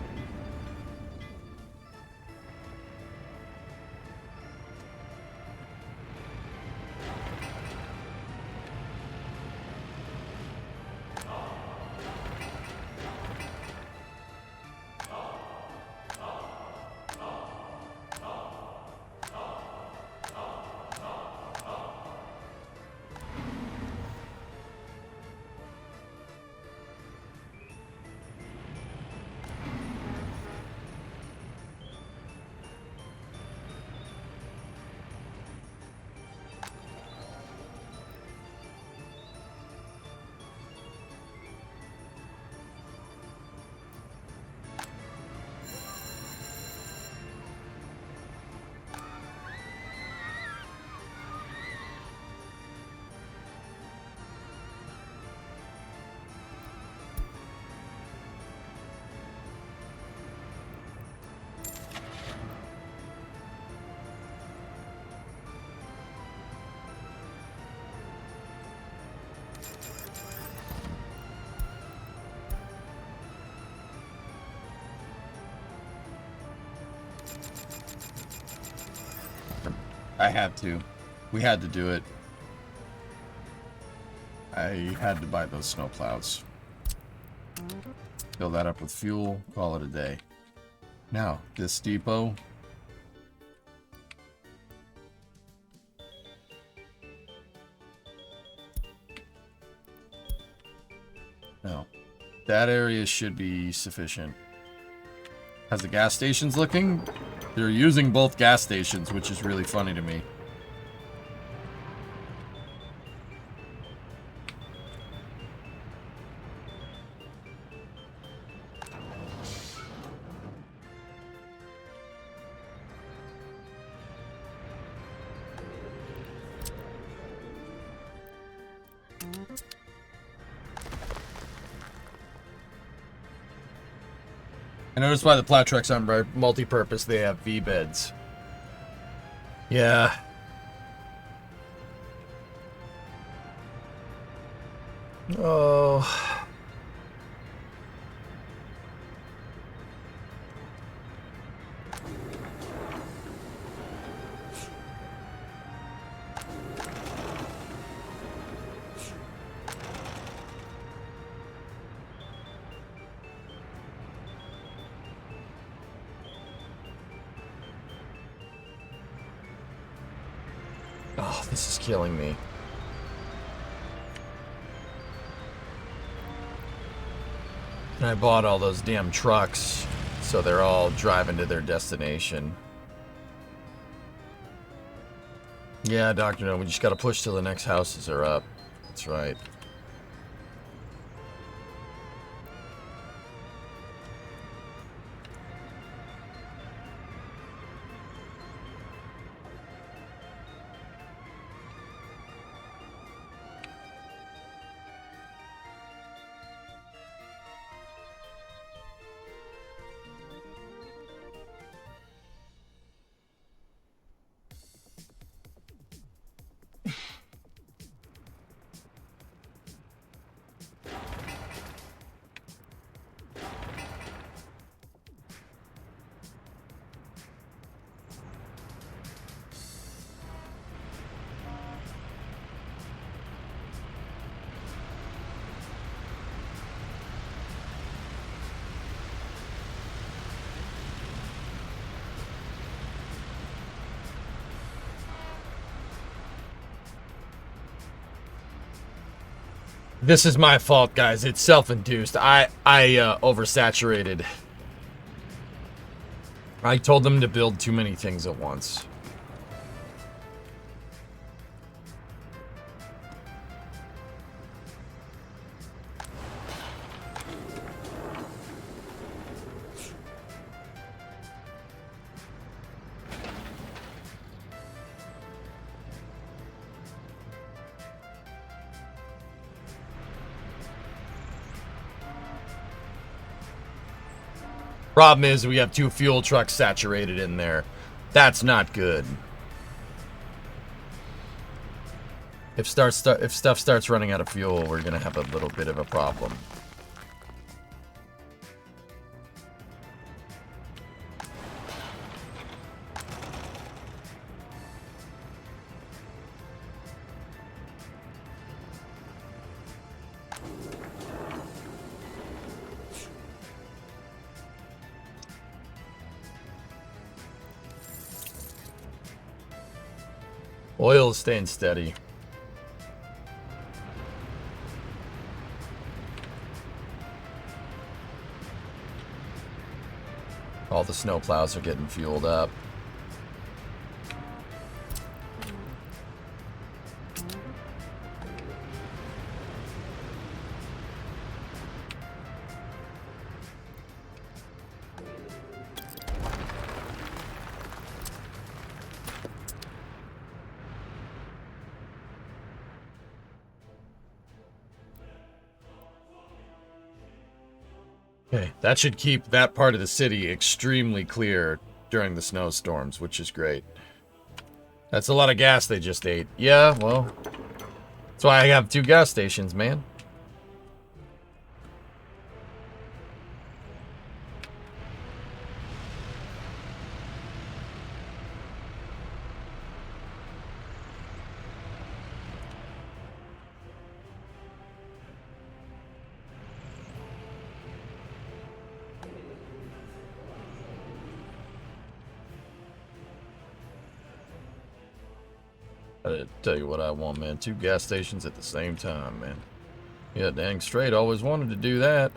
I had to. We had to do it. I had to buy those snowplows. Fill that up with fuel, call it a day. Now, this depot. No. That area should be sufficient. How's the gas stations looking? They're using both gas stations, which is really funny to me. I noticed why the plow trucks aren't multi-purpose. They have V-beds. Yeah. Oh. Oh, this is killing me. And I bought all those damn trucks, so they're all driving to their destination. Yeah, Doctor, no, we just gotta push till the next houses are up. That's right. This is my fault, guys. It's self-induced. I oversaturated. I told them to build too many things at once. Problem is, we have 2 fuel trucks saturated in there. That's not good. If stuff starts running out of fuel, we're gonna have a little bit of a problem. Oil is staying steady. All the snow plows are getting fueled up. Okay, that should keep that part of the city extremely clear during the snowstorms, which is great. That's a lot of gas they just ate. Yeah, well, that's why I have 2 gas stations, man. I tell you what I want, man. 2 gas stations at the same time, man. Yeah, dang straight. Always wanted to do that.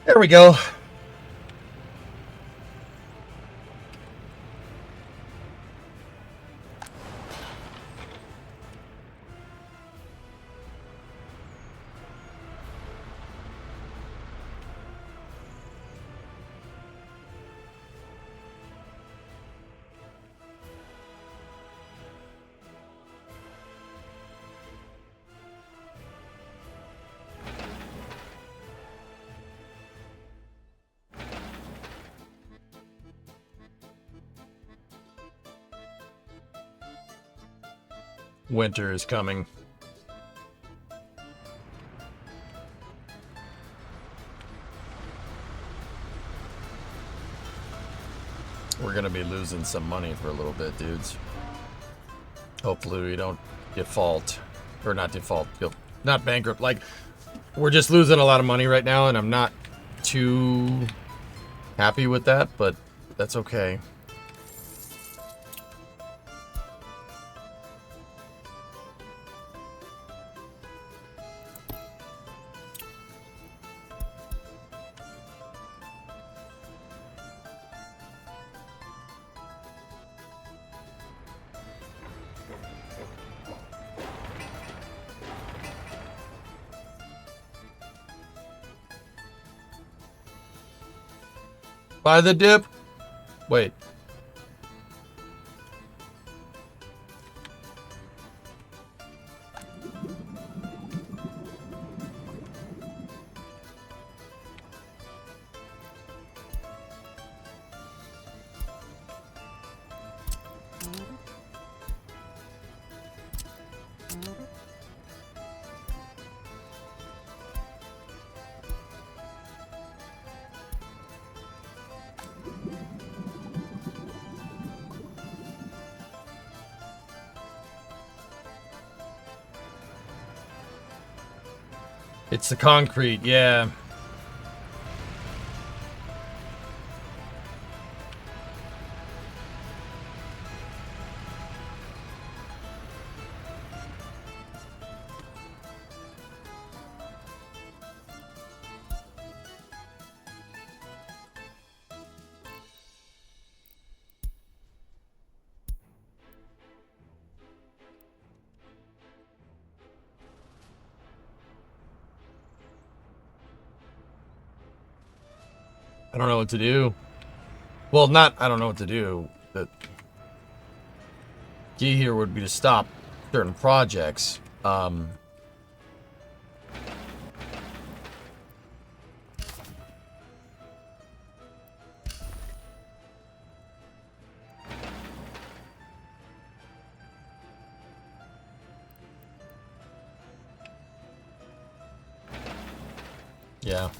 There we go. Winter is coming. We're gonna be losing some money for a little bit, dudes. Hopefully we don't default. Or not default, not bankrupt. Like, we're just losing a lot of money right now, and I'm not too happy with that, but that's okay. Buy the dip. Wait. It's the concrete, yeah. I don't know what to do. Well, not I don't know what to do. The key here would be to stop certain projects. Yeah.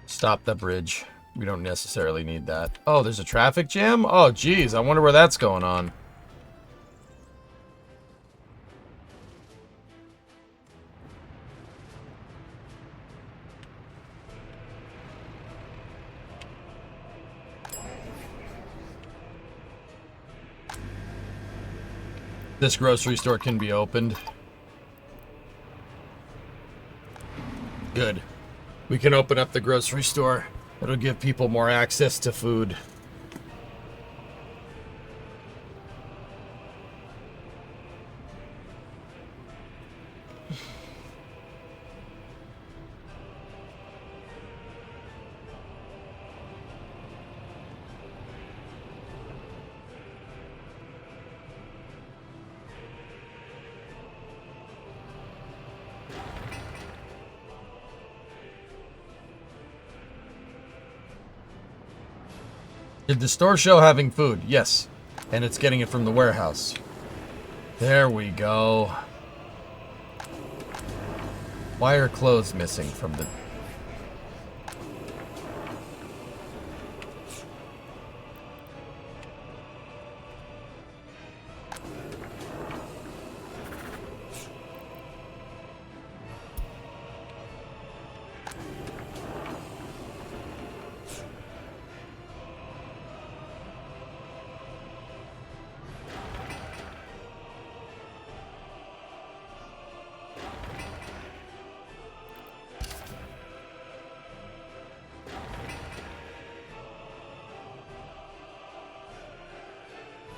Stop the bridge. We don't necessarily need that. Oh, there's a traffic jam? Oh, geez. I wonder where that's going on. This grocery store can be opened. Good. We can open up the grocery store. It'll give people more access to food. Did the store show having food? Yes. And it's getting it from the warehouse. There we go. Why are clothes missing from the...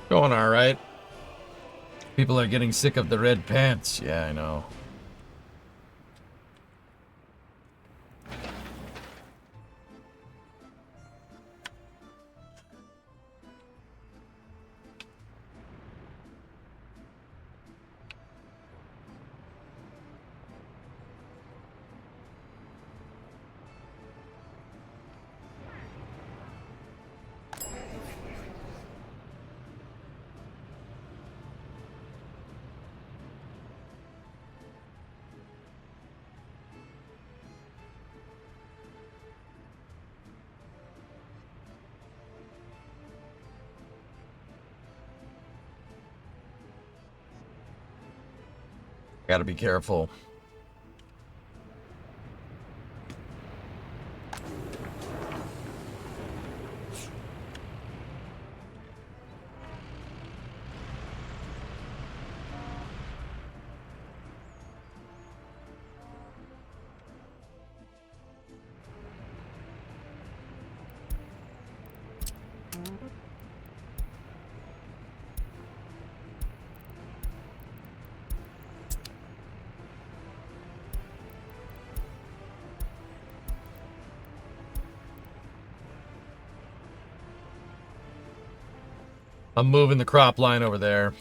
Going all right. People are getting sick of the red pants. Yeah, I know. Gotta be careful. I'm moving the crop line over there.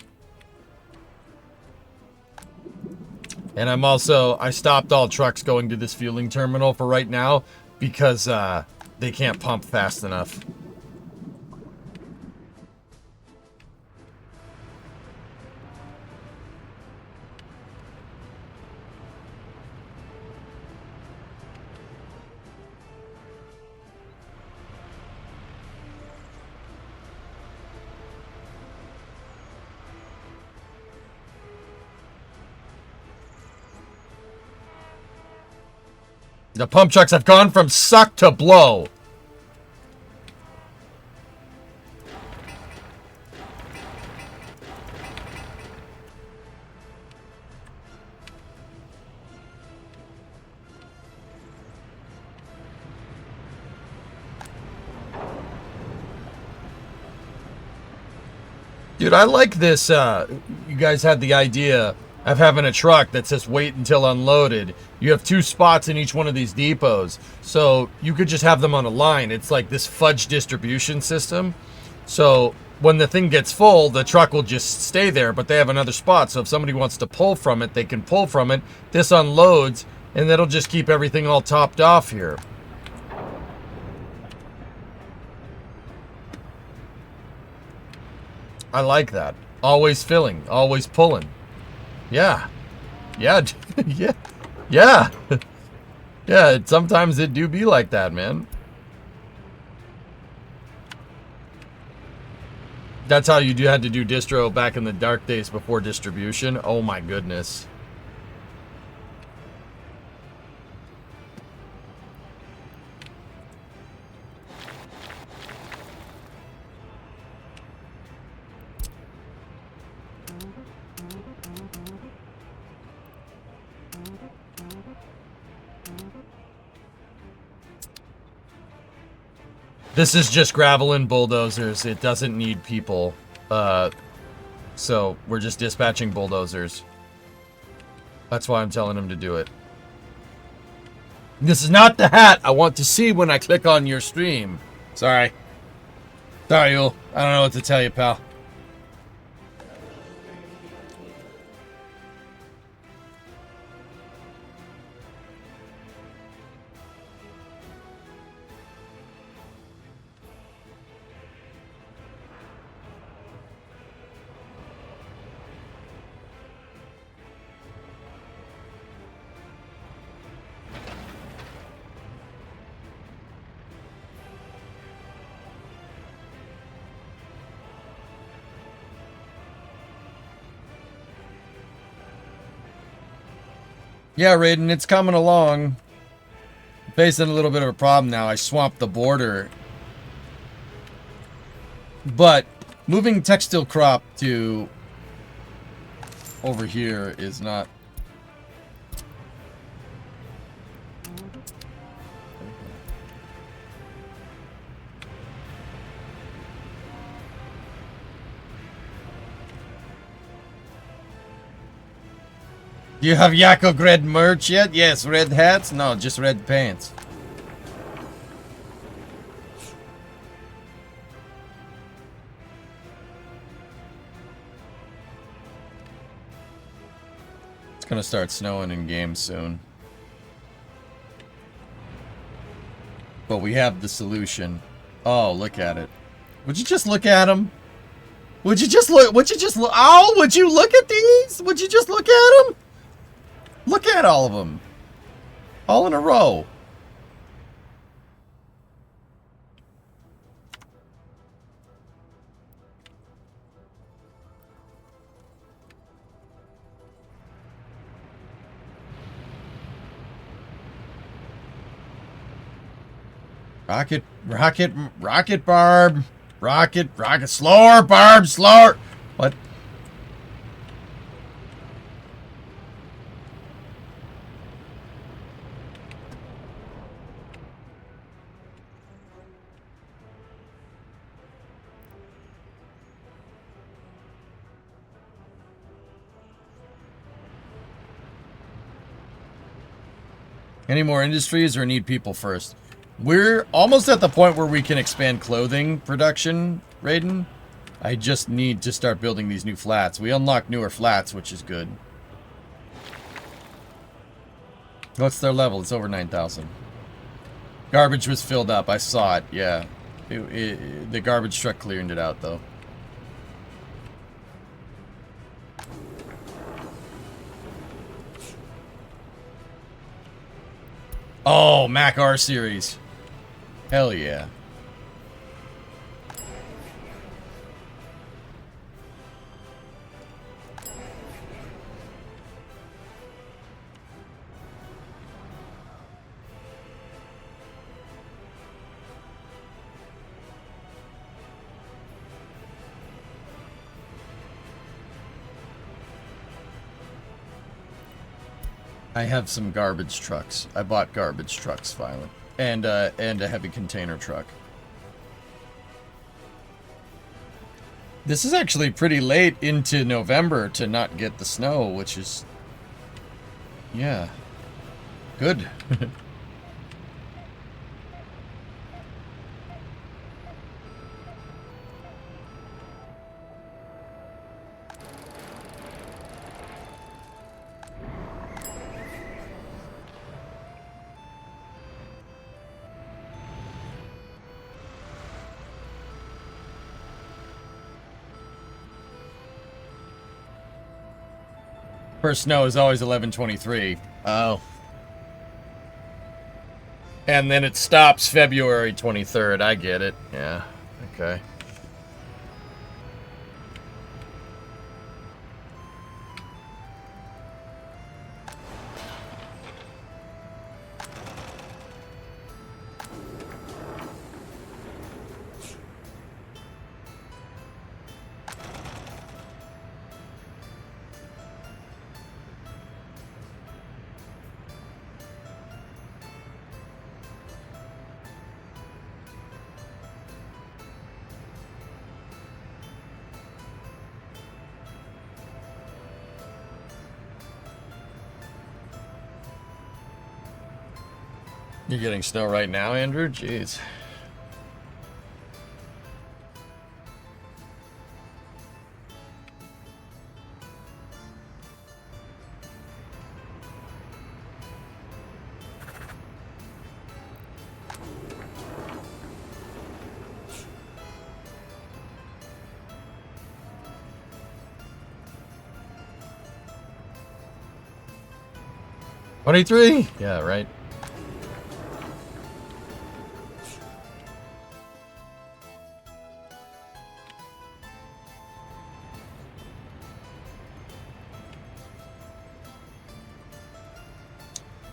And I stopped all trucks going to this fueling terminal for right now because they can't pump fast enough. The pump trucks have gone from suck to blow. Dude, I like this. You guys had the idea of having a truck that says wait until unloaded. You have 2 spots in each one of these depots. So you could just have them on a line. It's like this fudge distribution system. So when the thing gets full, the truck will just stay there, but they have another spot. So if somebody wants to pull from it, they can pull from it. This unloads, and that'll just keep everything all topped off here. I like that. Always filling, always pulling. Yeah. Yeah. Yeah. Yeah. Yeah, sometimes it do be like that, man. That's how you had to do distro back in the dark days before distribution. Oh my goodness. This is just gravel and bulldozers. It doesn't need people. So we're just dispatching bulldozers. That's why I'm telling him to do it. This is not the hat I want to see when I click on your stream. Sorry. Sorry, Yul. I don't know what to tell you, pal. Yeah, Raiden, it's coming along. Facing a little bit of a problem now. I swamped the border. But moving textile crop to over here is not... Do you have Yakograd merch yet? Yes, red hats? No, just red pants. It's gonna start snowing in games soon. But we have the solution. Oh, look at it. Would you just look at them? Would you just look? Would you just look? Oh, would you look at these? Would you just look at them? Look at all of them. All in a row. Rocket, Barb. Rocket, slower, Barb, slower. What? Any more industries or need people first? We're almost at the point where we can expand clothing production, Raiden. I just need to start building these new flats. We unlock newer flats, which is good. What's their level? It's over 9,000. Garbage was filled up. I saw it, yeah. The garbage truck cleared it out, though. Oh, Mac R series. Hell yeah. I have some garbage trucks. I bought garbage trucks finally. And a heavy container truck. This is actually pretty late into November to not get the snow, which is... yeah. Good. First snow is always 11/23. Oh. And then it stops February 23rd. I get it. Yeah. Okay. You're getting snow right now, Andrew? Jeez. $23? Yeah, right.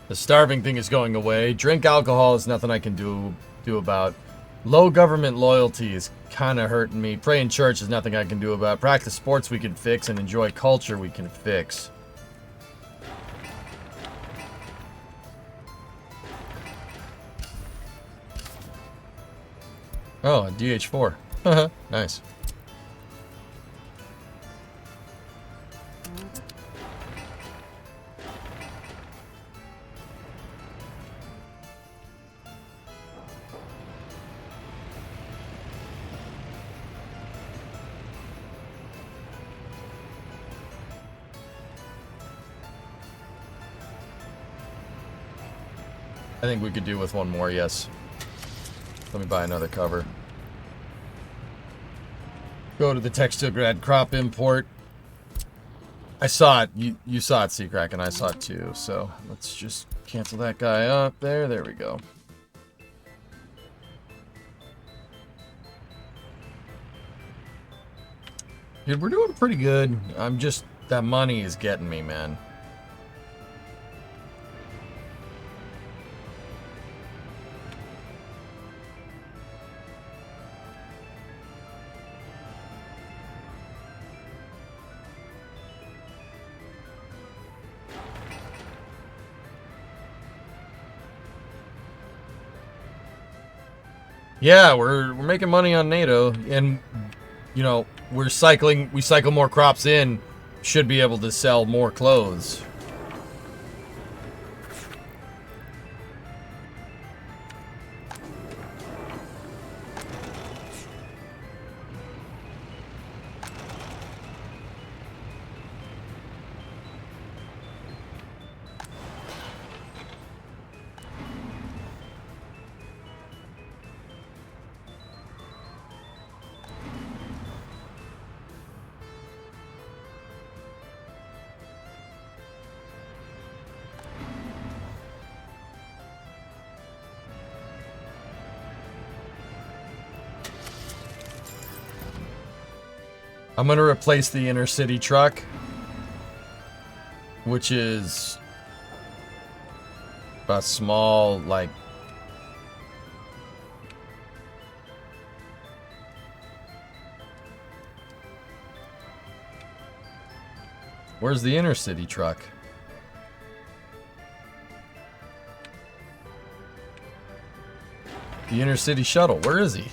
The starving thing is going away. Drink alcohol is nothing I can do about. Low government loyalty is kind of hurting me. Pray in church is nothing I can do about. Practice sports we can fix, and enjoy culture we can fix. Oh, a DH4. Nice. I think we could do with one more, yes. Let me buy another cover. Go to the Yakograd crop import. I saw it. You saw it, Seacrack, and I saw it too. So let's just cancel that guy up there. There we go. Dude, we're doing pretty good. I'm just... that money is getting me, man. Yeah, we're making money on NATO, and you know we cycle more crops in, should be able to sell more clothes. I'm gonna replace the inner city truck, which is a small, like, where's the inner city truck? The inner city shuttle, where is he?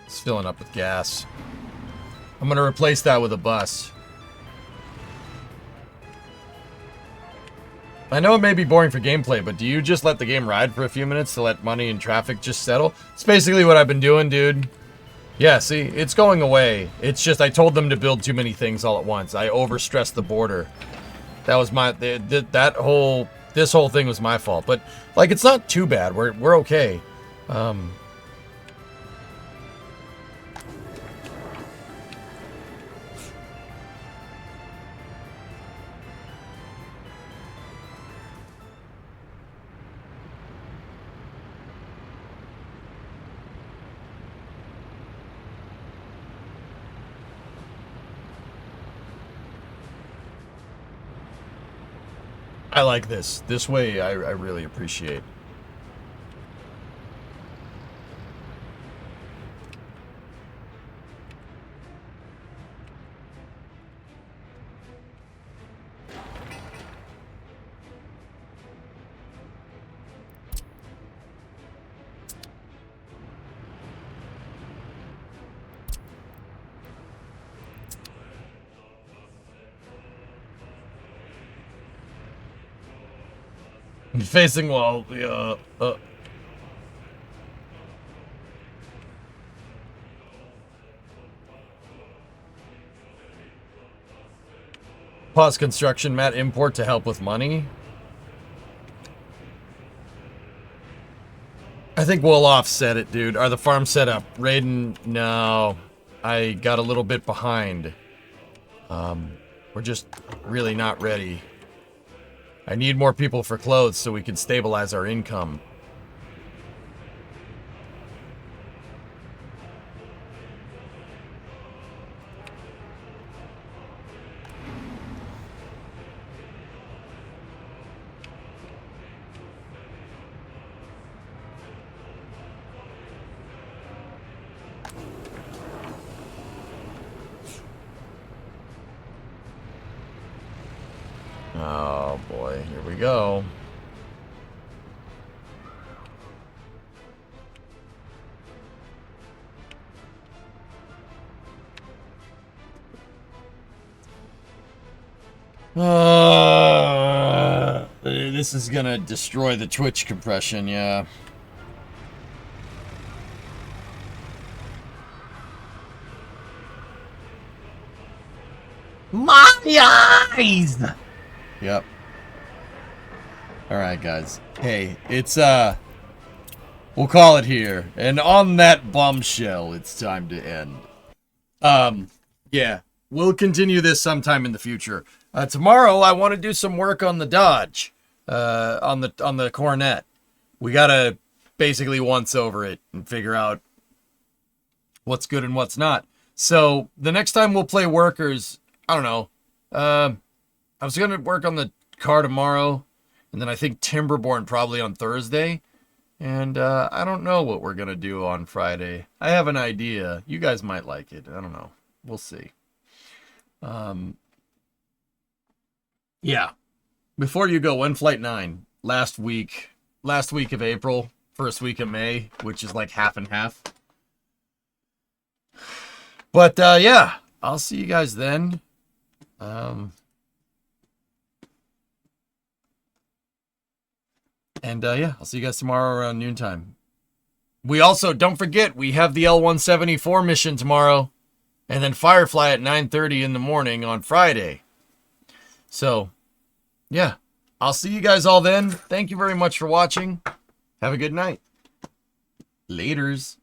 It's filling up with gas. I'm gonna replace that with a bus. I know it may be boring for gameplay, but do you just let the game ride for a few minutes to let money and traffic just settle? It's basically what I've been doing, dude. Yeah, see, it's going away. It's just I told them to build too many things all at once. I overstressed the border. That was my this whole thing was my fault. But like, it's not too bad. We're okay. I like this. This way, I really appreciate. Facing wall. Pause construction, Matt. Import to help with money. I think we'll offset it, dude. Are the farms set up? Raiden, no. I got a little bit behind. We're just really not ready. I need more people for clothes so we can stabilize our income. Oh boy, here we go. This is gonna destroy the Twitch compression, yeah. My eyes! Yep. Alright, guys. Hey, it's, we'll call it here. And on that bombshell, it's time to end. Yeah. We'll continue this sometime in the future. Tomorrow, I want to do some work on the Dodge. On the Cornet. We gotta basically once over it and figure out what's good and what's not. So, the next time we'll play Workers, I don't know. I was gonna work on the car tomorrow, and then I think Timberborn probably on Thursday. And I don't know what we're gonna do on Friday. I have an idea. You guys might like it. I don't know. We'll see. Yeah. Before you go, when Flight 9? Last week of April, first week of May, which is like half and half. But yeah, I'll see you guys then. And yeah, I'll see you guys tomorrow around noontime. We also, don't forget, we have the L-174 mission tomorrow. And then Firefly at 9:30 in the morning on Friday. So, yeah. I'll see you guys all then. Thank you very much for watching. Have a good night. Laters.